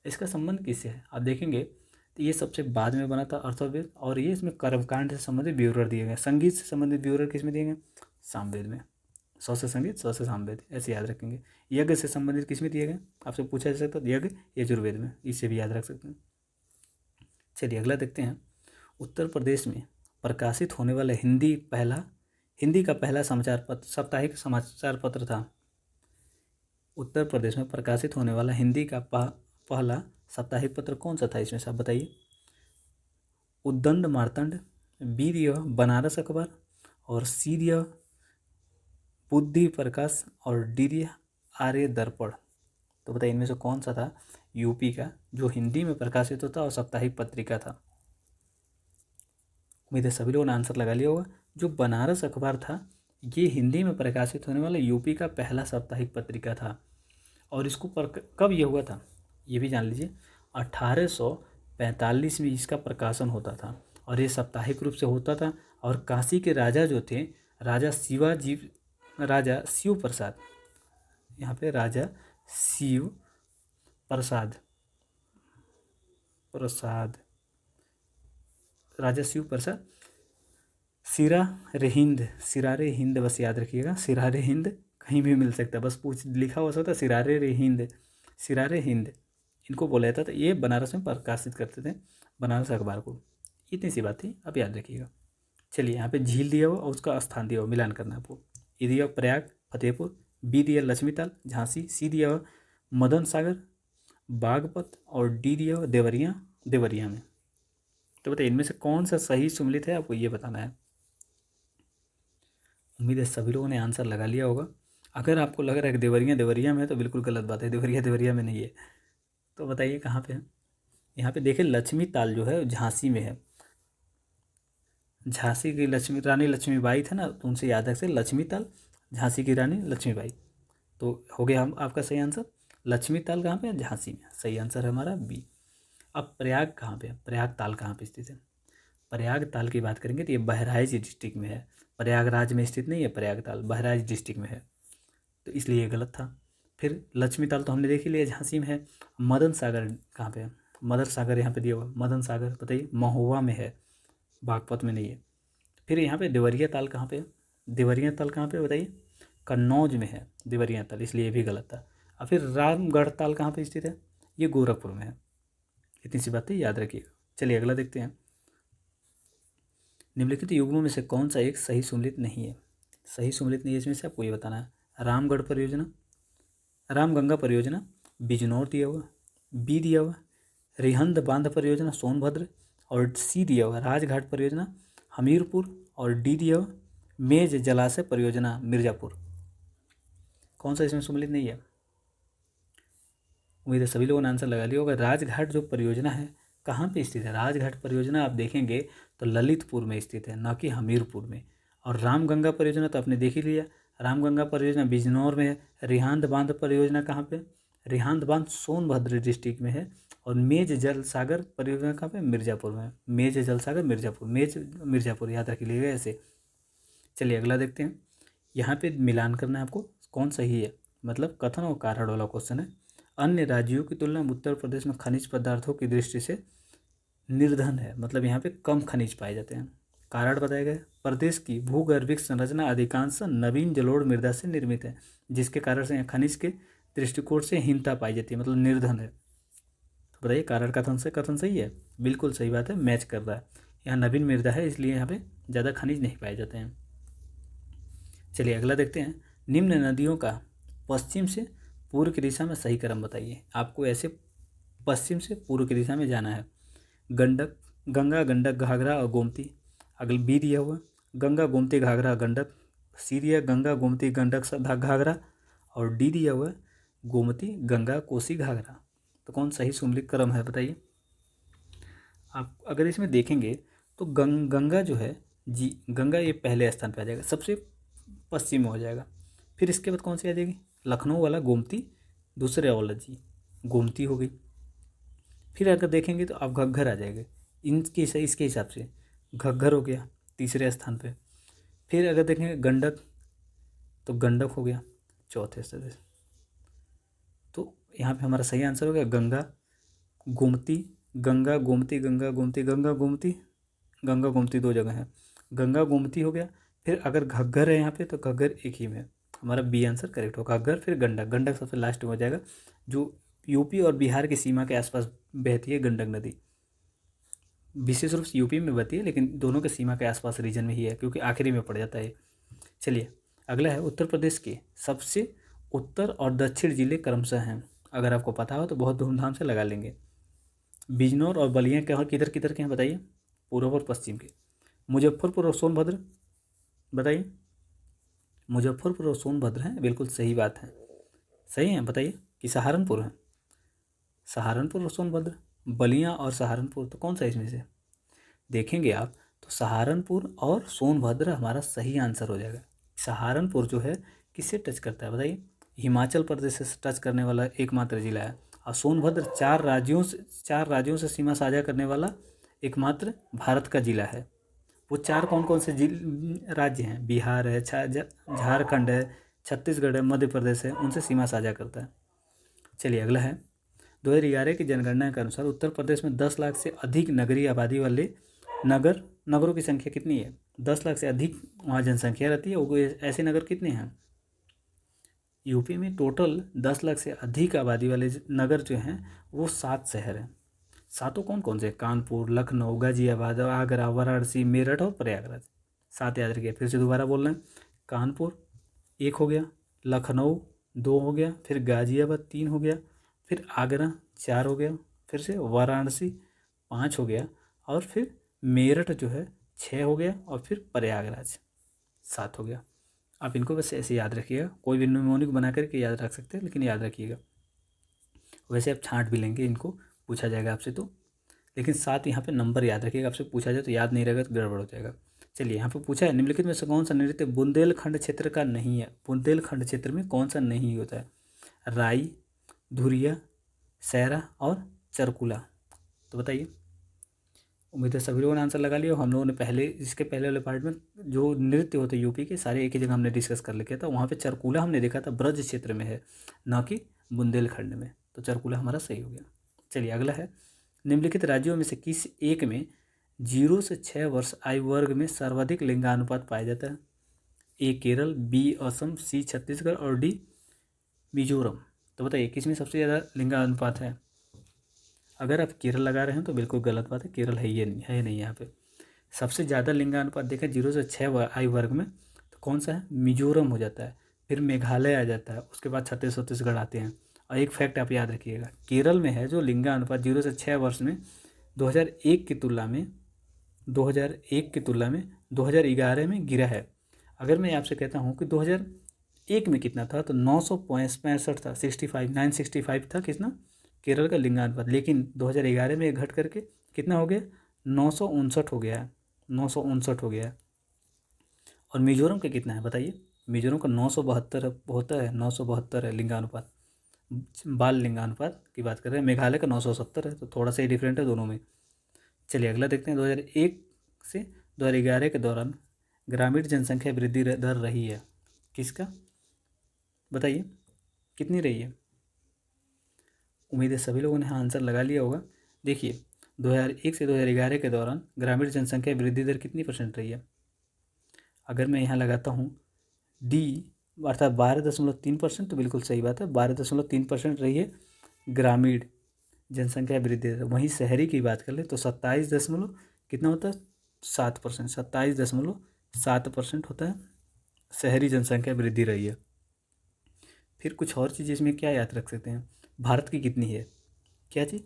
इसका संबंध किससे है आप देखेंगे तो ये सबसे बाद में बना था अर्थववेद, और ये इसमें कर्मकांड से संबंधित विवरण दिए गए। संगीत से संबंधित विवरण किस में दिए गए, सामवेद में। 100 से संगीत, 100 से सामवेद, ऐसे याद रखेंगे। यज्ञ से संबंधित किस में दिए गए, आपसे पूछा जा सकता है, यज्ञ यजुर्वेद में, इसे भी याद रख सकते हैं। चलिए अगला देखते हैं। उत्तर प्रदेश में प्रकाशित होने वाला हिंदी का पहला समाचार पत्र, साप्ताहिक समाचार पत्र था, उत्तर प्रदेश में प्रकाशित होने वाला हिंदी का पहला साप्ताहिक पत्र कौन सा था, इसमें से आप बताइए। उद्दंड मार्तंड, वीर्य बनारस अखबार, और सीर्य बुद्धि प्रकाश, और डीर्य आर्य दर्पण। तो बताइए इनमें से कौन सा था यूपी का जो हिंदी में प्रकाशित होता और साप्ताहिक पत्रिका था। उम्मीद है सभी लोगों ने आंसर लगा लिया होगा। जो बनारस अखबार था ये हिंदी में प्रकाशित होने वाला यूपी का पहला साप्ताहिक पत्रिका था। और इसको कब ये हुआ था ये भी जान लीजिए। 1845 में इसका प्रकाशन होता था और ये साप्ताहिक रूप से होता था। और काशी के राजा जो थे राजा शिव प्रसाद, यहाँ पे राजा शिव प्रसाद राजा शिव प्रसाद सिरारे हिंद बस याद रखिएगा। सिरारे हिंद कहीं भी मिल सकता है, बस लिखा हुआ होता सिरारे हिंद इनको बोला जाता था। ये बनारस में प्रकाशित करते थे बनारस अखबार को। इतनी सी बात थी, अब याद रखिएगा। चलिए यहाँ पे झील दिया हुआ और उसका स्थान दिया हुआ मिलान करना है आपको। ए दिया प्रयाग फतेहपुर, बी दिया लक्ष्मीताल झांसी, सी दिया हुआ मदन सागर बागपत, और डी दिया हुआ देवरिया में। तो बताइए इनमें से कौन सा सही सुमेलित है, आपको ये बताना है। उम्मीद है सभी लोगों ने आंसर लगा लिया होगा। अगर आपको लग रहा है कि देवरिया में है तो बिल्कुल गलत बात है, देवरिया में नहीं है। तो बताइए कहाँ पे है। यहाँ पे देखिए लक्ष्मी ताल जो है झांसी में है। झांसी की रानी लक्ष्मीबाई थे ना, तो उनसे याद रख से लक्ष्मी ताल, झांसी की रानी लक्ष्मीबाई। तो हो गया हम आपका सही आंसर। लक्ष्मी ताल कहाँ पे है, झांसी में। सही आंसर है हमारा बी। अब प्रयाग कहाँ पे है, प्रयाग ताल कहाँ पे स्थित है। प्रयाग ताल की बात करेंगे तो ये बहराइच डिस्ट्रिक्ट में है, प्रयागराज में स्थित नहीं है। प्रयाग ताल बहराइच डिस्ट्रिक्ट में है, तो इसलिए ये गलत था। फिर लक्ष्मी ताल तो हमने देख ही लिया झांसी में है। मदन सागर कहाँ पे है, मदन सागर यहाँ पे दिया हुआ। मदन सागर बताइए महोबा में है, बागपत में नहीं है। फिर यहाँ पे देवरिया ताल कहाँ पे है, देवरिया ताल कहाँ पे बताइए, कन्नौज में है देवरिया ताल, इसलिए ये भी गलत था। और फिर रामगढ़ ताल कहाँ पे स्थित है, ये गोरखपुर में है। इतनी सी बातें याद रखिएगा। चलिए अगला देखते हैं। निम्नलिखित युग्मों में से कौन सा एक सही सुमेलित नहीं है। सही सुमेलित नहीं है इसमें से आपको ये बताना है। रामगढ़ परियोजना, रामगंगा परियोजना बिजनौर दिया हुआ, बी दिया हुआ रिहंद बांध परियोजना सोनभद्र, और सी दिया हुआ राजघाट परियोजना हमीरपुर, और डी दिया हुआ मेज जलाशय परियोजना मिर्ज़ापुर। कौन सा इसमें सुमेलित नहीं है। उम्मीद है सभी लोगों ने आंसर लगा लिया होगा। राजघाट जो परियोजना है कहाँ पे स्थित है, राजघाट परियोजना आप देखेंगे तो ललितपुर में स्थित है, न कि हमीरपुर में। और रामगंगा परियोजना तो आपने देख ही लिया, रामगंगा परियोजना बिजनौर में है। रिहांद बांध परियोजना कहाँ पे, रिहांद बांध सोनभद्र डिस्ट्रिक्ट में है। और मेज जल सागर परियोजना कहाँ पे, मिर्ज़ापुर में। मेज जल सागर मिर्ज़ापुर, मेज मिर्ज़ापुर याद रख लीजिएगा ऐसे। चलिए अगला देखते हैं। यहाँ पे मिलान करना है आपको कौन सही है, मतलब कथन और कारण वाला क्वेश्चन है। अन्य राज्यों की तुलना में उत्तर प्रदेश में खनिज पदार्थों की दृष्टि से निर्धन है, मतलब यहाँ पे कम खनिज पाए जाते हैं। कारण बताया गया प्रदेश की भूगर्भिक संरचना अधिकांश नवीन जलोढ़ मृदा से निर्मित है, जिसके कारण से यहाँ खनिज के दृष्टिकोण से हीनता पाई जाती है, मतलब निर्धन है। तो बताइए कारण कथन सही है, बिल्कुल सही बात है, मैच कर रहा है। यहाँ नवीन मृदा है इसलिए यहाँ पे ज़्यादा खनिज नहीं पाए जाते हैं। चलिए अगला देखते हैं। निम्न नदियों का पश्चिम से पूर्व की दिशा में सही क्रम बताइए। आपको ऐसे पश्चिम से पूर्व की दिशा में जाना है। गंडक, गंगा, गंडक, घाघरा और गोमती। अगल बी दिया हुआ गंगा गोमती घाघरा गंडक, सी दिया गंगा गोमती गंडक घाघरा, और डी दिया हुआ गोमती गंगा कोसी घाघरा। तो कौन सही सुमेलित क्रम है बताइए। आप अगर इसमें देखेंगे तो गंगा जो है जी, गंगा ये पहले स्थान पे आ जाएगा, सबसे पश्चिम में हो जाएगा। फिर इसके बाद कौन सी आ जाएगी, लखनऊ वाला गोमती, दूसरे वाला जी गोमती हो गई। फिर अगर देखेंगे तो आप घग्घर आ जाएगा, इसके हिसाब से घग्घर हो गया तीसरे स्थान पे। फिर अगर देखेंगे गंडक तो गंडक हो गया चौथे स्थान पे। तो यहाँ पे हमारा सही आंसर हो गया गंगा गोमती, गंगा गोमती, गंगा गोमती, गंगा गोमती, गंगा गोमती दो जगह है, गंगा गोमती हो गया। फिर अगर घग्घर है यहाँ पे तो घग्घर एक ही में है, हमारा बी आंसर करेक्ट होगा। घग्घर फिर गंडक, गंडक सबसे लास्ट में हो जाएगा, जो यूपी और बिहार की सीमा के आसपास बहती है गंडक नदी। विशेष रूप से यूपी में बहती है लेकिन दोनों के सीमा के आसपास रीजन में ही है, क्योंकि आखिरी में पड़ जाता है। चलिए अगला है उत्तर प्रदेश के सबसे उत्तर और दक्षिण जिले क्रमशः हैं। अगर आपको पता हो तो बहुत धूमधाम से लगा लेंगे। बिजनौर और बलिया क्या किधर किधर के हैं बताइए? पूर्व और पश्चिम के। मुजफ्फरपुर और सोनभद्र बताइए? मुजफ्फरपुर और सोनभद्र हैं, बिल्कुल सही बात है। सही है, बताइए कि सहारनपुर है? सहारनपुर और सोनभद्र, बलिया और सहारनपुर, तो कौन सा इसमें से देखेंगे आप तो सहारनपुर और सोनभद्र हमारा सही आंसर हो जाएगा। सहारनपुर जो है किससे टच करता है बताइए? हिमाचल प्रदेश से टच करने वाला एकमात्र जिला है। और सोनभद्र 4 राज्यों से सीमा साझा करने वाला एकमात्र भारत का जिला है। वो 4 कौन कौन से राज्य हैं? बिहार है, झारखंड है, छत्तीसगढ़ है, मध्य प्रदेश है, उनसे सीमा साझा करता है। चलिए अगला है, 2011 की जनगणना के अनुसार उत्तर प्रदेश में 10 लाख से अधिक नगरीय आबादी वाले नगरों की संख्या कितनी है? 10 लाख से अधिक वहाँ जनसंख्या रहती है, वो ऐसे नगर कितने हैं? यूपी में टोटल 10 लाख से अधिक आबादी वाले नगर जो हैं वो 7 शहर हैं। 7 कौन कौन से? कानपुर, लखनऊ, गाजियाबाद, आगरा, वाराणसी, मेरठ और प्रयागराज। 7 याद रखिए, फिर से दोबारा बोल रहे हैं। कानपुर 1 हो गया, लखनऊ 2 हो गया, फिर गाजियाबाद 3 हो गया, फिर आगरा 4 हो गया, फिर से वाराणसी 5 हो गया, और फिर मेरठ जो है 6 हो गया, और फिर प्रयागराज 7 हो गया। आप इनको बस ऐसे याद रखिएगा, कोई भी न्यूमोनिक बना करके याद रख सकते हैं, लेकिन याद रखिएगा। वैसे आप छांट भी लेंगे, इनको पूछा जाएगा आपसे तो, लेकिन साथ यहाँ पे नंबर याद रखिएगा। आपसे पूछा जाए तो याद नहीं रहेगा तो गड़बड़ हो जाएगा। चलिए यहाँ पे पूछा है, निम्नलिखित में से कौन सा नृत्य बुंदेलखंड क्षेत्र का नहीं है? बुंदेलखंड क्षेत्र में कौन सा नहीं होता है? राई, धुरिया, सैरा और चरकुला। तो बताइए। उम्मीद है सभी लोगों ने आंसर लगा लिया। हम लोगों ने इसके पहले वाले पार्ट में जो नृत्य होते हैं यूपी के सारे एक ही जगह हमने डिस्कस कर लिया था। वहाँ पे चरकुला हमने देखा था ब्रज क्षेत्र में है, ना कि बुंदेलखंड में। तो चरकुला हमारा सही हो गया। चलिए अगला है, निम्नलिखित राज्यों में से किस एक में 0 से 6 वर्ष आयु वर्ग में सर्वाधिक लिंगानुपात पाया जाता है? ए केरल, बी असम, सी छत्तीसगढ़ और डी मिजोरम। तो बताइए किसमें सबसे ज़्यादा लिंगानुपात है? अगर आप केरल लगा रहे हैं तो बिल्कुल गलत बात है, केरल है नहीं यहाँ पे। सबसे ज़्यादा लिंगानुपात देखें 0 से 6 आयु वर्ग में तो कौन सा है? मिजोरम हो जाता है, फिर मेघालय आ जाता है, उसके बाद छत्तीसगढ़ आते हैं। और एक फैक्ट आप याद रखिएगा, केरल में है जो लिंगानुपात 0 से 6 वर्ष में 2001 की तुलना में 2011 में गिरा है। अगर मैं आपसे कहता हूँ कि 2001 में कितना था तो 965 था, 965 था कितना केरल का लिंगानुपात, लेकिन 2011 में घट करके कितना हो गया? 959 हो गया है, 959 हो गया है। और मिजोरम का कितना है बताइए? मिजोरम का 972 होता है, 972 है लिंगानुपात, बाल लिंगानुपात की बात कर रहे हैं। मेघालय का 970 है, तो थोड़ा सा ही डिफरेंट है दोनों में। चलिए अगला देखते हैं, 2001 से 2011 के दौरान ग्रामीण जनसंख्या वृद्धि दर रही है किसका? बताइए कितनी रही है? उम्मीद है सभी लोगों ने आंसर लगा लिया होगा। देखिए 2001 से 2011 के दौरान ग्रामीण जनसंख्या वृद्धि दर कितनी % रही है? अगर मैं यहाँ लगाता हूँ डी अर्थात 12.3%, तो बिल्कुल सही बात है, 12.3% रही है ग्रामीण जनसंख्या वृद्धि दर। वहीं शहरी की बात कर ले तो 27 दशमलव कितना होता है? 7%, 27.7% होता है शहरी जनसंख्या वृद्धि रही है। फिर कुछ और चीज़ इसमें क्या याद रख सकते हैं? भारत की कितनी है? क्या चीज़?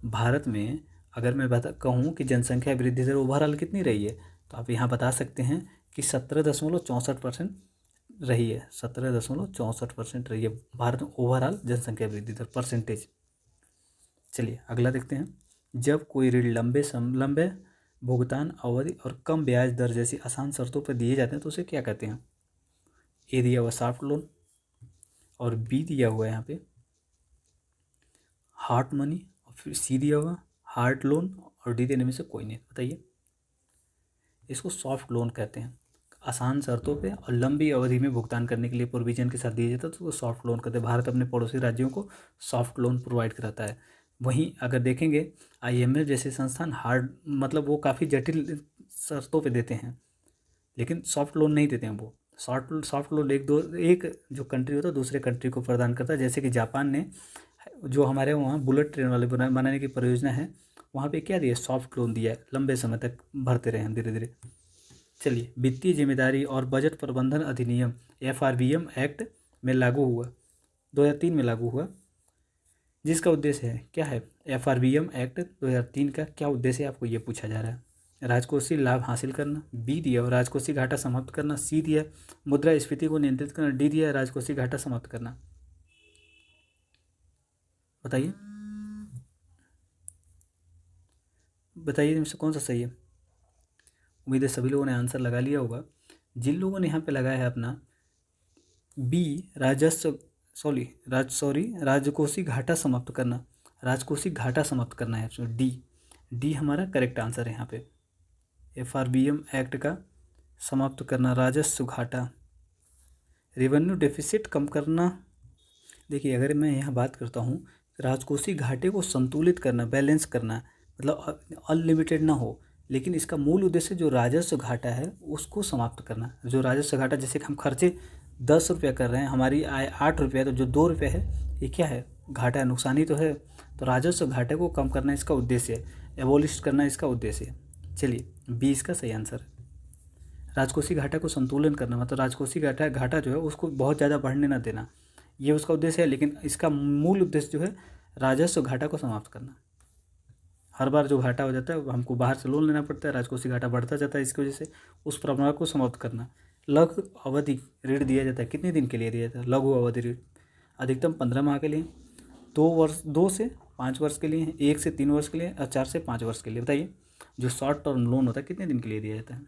भारत में अगर मैं कहूँ कि जनसंख्या वृद्धि दर ओवरऑल कितनी रही है तो आप यहाँ बता सकते हैं कि 17.64% रही है, 17.64% रही है भारत में ओवरऑल जनसंख्या वृद्धि दर परसेंटेज। चलिए अगला देखते हैं, जब कोई ऋण लंबे भुगतान अवधि और कम ब्याज दर जैसी आसान शर्तों पर दिए जाते हैं तो उसे क्या कहते हैं? ए दिया हुआ सॉफ्ट लोन, और बी दिया हुआ है यहाँ पे हार्ड मनी, और फिर सी दिया हुआ हार्ड लोन, और डी देने में से कोई नहीं। बताइए। इसको सॉफ्ट लोन कहते हैं, आसान शर्तों पे और लंबी अवधि में भुगतान करने के लिए प्रोविजन के साथ दिया जाता है तो उसको सॉफ्ट लोन कहते हैं। भारत अपने पड़ोसी राज्यों को सॉफ्ट लोन प्रोवाइड कराता है। वहीं अगर देखेंगे IMF जैसे संस्थान हार्ड मतलब वो काफ़ी जटिल शर्तों पे देते हैं, लेकिन सॉफ्ट लोन नहीं देते हैं। वो सॉफ्ट लोन एक जो कंट्री होता है दूसरे कंट्री को प्रदान करता है। जैसे कि जापान ने जो हमारे वहाँ बुलेट ट्रेन वाले बनाने की परियोजना है वहाँ पे क्या दिया? सॉफ्ट लोन दिया है, लंबे समय तक भरते रहे हम धीरे धीरे। चलिए, वित्तीय जिम्मेदारी और बजट प्रबंधन अधिनियम FRBM एक्ट में लागू हुआ, 2003 में लागू हुआ, जिसका उद्देश्य है क्या है, FRBM एक्ट 2003 का क्या उद्देश्य है, आपको ये पूछा जा रहा है। राजकोषीय लाभ हासिल करना, बी दिया, और राजकोषीय घाटा समाप्त करना, सी दिया, मुद्रास्फीति को नियंत्रित करना, डी दिया, राजकोषीय घाटा समाप्त करना। बताइए बताइए इनमें से कौन सा सही है। उम्मीद है सभी लोगों ने आंसर लगा लिया होगा। जिन लोगों ने यहाँ पे लगाया है अपना बी, राजस्व राजकोषीय घाटा समाप्त करना, राजकोषीय घाटा समाप्त करना है, डी हमारा करेक्ट आंसर है यहाँ पे। FRBM एक्ट का समाप्त करना, राजस्व घाटा, रेवेन्यू डेफिसिट कम करना। देखिए अगर मैं यहाँ बात करता हूँ राजकोषीय घाटे को संतुलित करना, बैलेंस करना, मतलब अनलिमिटेड ना हो, लेकिन इसका मूल उद्देश्य जो राजस्व घाटा है उसको समाप्त करना। जो राजस्व घाटा, जैसे कि हम खर्चे 10 रुपये कर रहे हैं, हमारी आय 8 रुपये है, तो जो 2 रुपये है ये क्या है, घाटा है, नुकसान ही तो है। तो राजस्व घाटे को कम करना इसका उद्देश्य है, एबोलिश करना इसका उद्देश्य है। चलिए बी इसका सही आंसर है। राजकोषीय घाटा को संतुलन करना, मतलब राजकोषीय घाटा जो है उसको बहुत ज़्यादा बढ़ने ना देना, ये उसका उद्देश्य है, लेकिन इसका मूल उद्देश्य जो है राजस्व घाटा को समाप्त करना। हर बार जो घाटा हो जाता है हमको बाहर से लोन लेना पड़ता है, राजकोषीय घाटा बढ़ता जाता है, इसकी वजह से उस प्रभाव को समाप्त करना। लघु अवधि ऋण दिया जाता है, कितने दिन के लिए दिया जाता है लघु अवधि ऋण, अधिकतम 15 माह के लिए, 2 से 5 वर्ष के लिए, 1 से 3 वर्ष के लिए और 4 से 5 वर्ष के लिए। बताइए जो शॉर्ट टर्म लोन होता है कितने दिन के लिए दिया जाता है।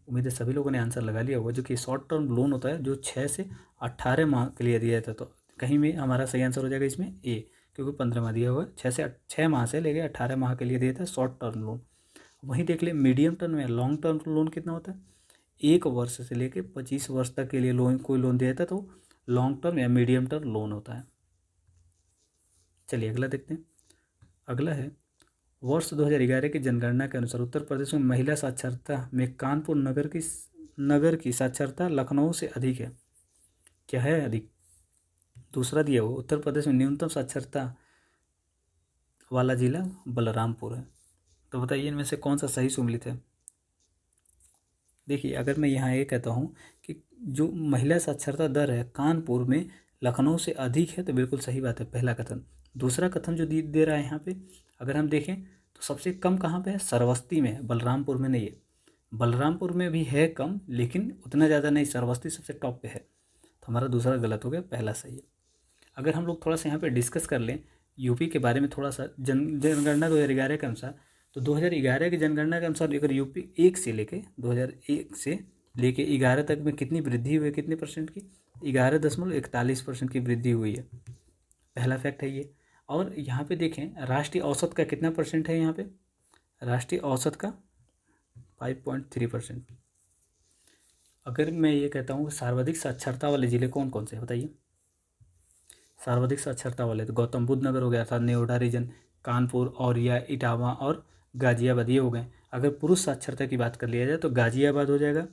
उम्मीद है सभी लोगों ने आंसर लगा लिया होगा। जो कि शॉर्ट टर्म लोन होता है जो 6 से 18 माह के लिए दिया जाता है, तो कहीं में हमारा सही आंसर हो जाएगा इसमें ए, क्योंकि 15 माह दिया हुआ है, 6 माह से लेकर 18 माह के लिए दिया था शॉर्ट टर्म लोन। वहीं देख ले मीडियम टर्म में लॉन्ग टर्म लोन कितना होता है, 1 वर्ष से लेकर 25 वर्ष तक के लिए लोन, कोई लोन दिया जाता है तो लॉन्ग टर्म या मीडियम टर्म लोन होता है। चलिए अगला देखते हैं। अगला है वर्ष 2011 की जनगणना के अनुसार उत्तर प्रदेश में महिला साक्षरता में कानपुर नगर की साक्षरता लखनऊ से अधिक है। क्या है अधिक, दूसरा दिया हुआ उत्तर प्रदेश में न्यूनतम साक्षरता वाला जिला बलरामपुर है। तो बताइए इनमें से कौन सा सही सुमेलित है। देखिए अगर मैं यहाँ ये कहता हूँ कि जो महिला साक्षरता दर है कानपुर में लखनऊ से अधिक है, तो बिल्कुल सही बात है, पहला कथन। दूसरा कथन जो दे रहा है यहाँ पे, अगर हम देखें तो सबसे कम कहाँ पे है, श्रावस्ती में है, बलरामपुर में नहीं है। बलरामपुर में भी है कम, लेकिन उतना ज़्यादा नहीं, श्रावस्ती सबसे टॉप पे है। तो हमारा दूसरा गलत हो गया, पहला सही है। अगर हम लोग थोड़ा सा यहाँ पे डिस्कस कर लें यूपी के बारे में, थोड़ा सा जनगणना 2011 के अनुसार, तो 2011 की जनगणना के अनुसार अगर यूपी 2001 से लेके 11 तक में कितनी वृद्धि हुई है, कितने परसेंट की, 11.41% की वृद्धि हुई है। पहला फैक्ट है ये। और यहाँ पे देखें राष्ट्रीय औसत का कितना परसेंट है, यहाँ पे राष्ट्रीय औसत का 5.3%। अगर मैं ये कहता हूँ सर्वाधिक साक्षरता वाले ज़िले कौन कौन से, बताइए। सर्वाधिक साक्षरता वाले तो गौतम बुद्ध नगर हो गया, अर्थात नेओडा रीजन, कानपुर, औरिया, इटावा और गाजियाबाद, ये हो गए। अगर पुरुष साक्षरता की बात कर लिया जाए तो गाजियाबाद हो जाएगा,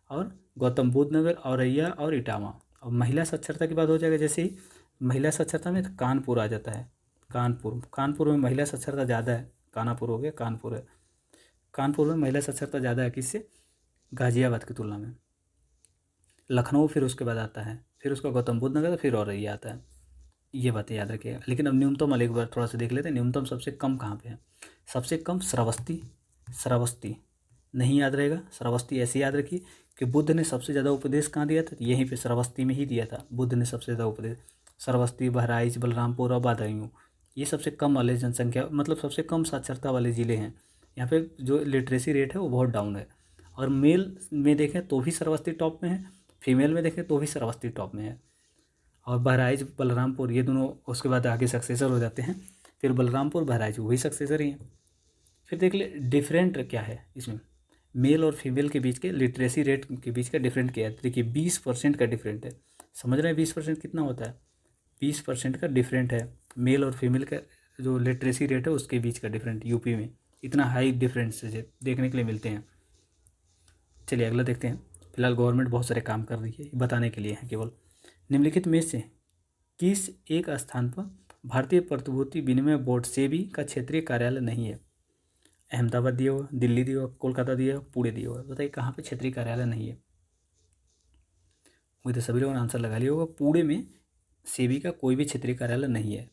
और गौतम बुद्ध नगर, औरैया और इटावा। और महिला साक्षरता की बात हो जाएगा, जैसे ही महिला साक्षरता में तो कानपुर आ जाता है। कानपुर में महिला साक्षरता ज़्यादा है, कानापुर हो गया, कानपुर है। कानपुर में महिला साक्षरता ज़्यादा है, किससे, गाजियाबाद की तुलना में। लखनऊ फिर उसके बाद आता है, फिर उसका गौतम बुद्ध नगर, फिर औरैया आता है। ये बातें याद रखिएगा। लेकिन अब न्यूनतम वाले एक बार थोड़ा सा देख लेते हैं, न्यूनतम सबसे कम कहाँ पे है। सबसे कम श्रावस्ती नहीं याद रहेगा, श्रावस्ती ऐसे याद रखिए कि बुद्ध ने सबसे ज़्यादा उपदेश कहाँ दिया था, यहीं पे श्रावस्ती में ही दिया था बुद्ध ने सबसे ज़्यादा उपदेश। श्रावस्ती, बहराइच, बलरामपुर और बदायूं, ये सबसे कम वाले जनसंख्या, मतलब सबसे कम साक्षरता वाले ज़िले हैं। यहाँ पे जो लिटरेसी रेट है वो बहुत डाउन है। और मेल में देखें तो भी श्रावस्ती टॉप में है, फीमेल में देखें तो भी श्रावस्ती टॉप में है। और बहराइच, बलरामपुर, ये दोनों उसके बाद आगे सक्सेसर हो जाते हैं। फिर बलरामपुर, बहराइच वही सक्सेसर ही हैं। फिर देख ले डिफरेंट क्या है इसमें, मेल और फीमेल के बीच के लिटरेसी रेट के बीच का डिफरेंट क्या है। देखिए 20% का डिफरेंट है, समझ रहे हैं 20% कितना होता है, 20% का डिफरेंट है मेल और फीमेल का जो लिटरेसी रेट है उसके बीच का डिफरेंट। यूपी में इतना हाई डिफरेंस देखने के लिए मिलते हैं। चलिए अगला देखते हैं। फिलहाल गवर्नमेंट बहुत सारे काम कर रही है, बताने के लिए है केवल। निम्नलिखित में से किस एक स्थान पर भारतीय प्रतिभूति विनिमय बोर्ड सेबी का क्षेत्रीय कार्यालय नहीं है। अहमदाबाद दिया हुआ, दिल्ली दिया हुआ, कोलकाता दिया हुआ, पुणे दिया हुआ, बताइए कहाँ पे क्षेत्रीय कार्यालय नहीं है। उम्मीद है सभी लोगों ने आंसर लगा लिया होगा। पुणे में सेबी का कोई भी क्षेत्रीय कार्यालय नहीं है।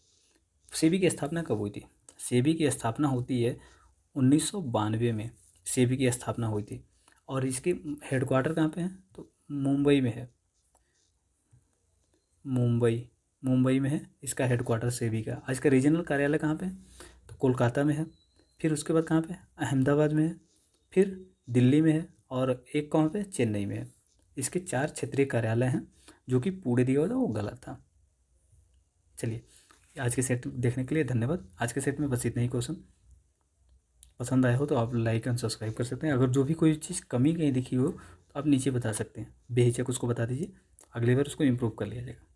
सेबी की स्थापना कब हुई थी? सेबी की स्थापना होती है 1992 में, सेबी की स्थापना हुई थी। और इसके हेडक्वार्टर कहाँ पे है? तो मुंबई में है। मुंबई में है इसका हेडक्वार्टर सेबी का। आज का रीजनल कार्यालय कहाँ पे है? तो कोलकाता में है। फिर उसके बाद कहाँ पे? अहमदाबाद में है। फिर दिल्ली में है। और एक कहाँ पे? चेन्नई में है। इसके 4 क्षेत्रीय कार्यालय हैं। जो कि पुणे दिया हुआ था वो गलत था। चलिए, आज के सेट देखने के लिए धन्यवाद। आज के सेट में बस इतना ही क्वेश्चन। पसंद आया हो तो आप लाइक एंड सब्सक्राइब कर सकते हैं। अगर जो भी कोई चीज़ कमी कहीं दिखी हो तो आप नीचे बता सकते हैं, बेहिचक उसको बता दीजिए, अगली बार उसको इम्प्रूव कर लिया जाएगा।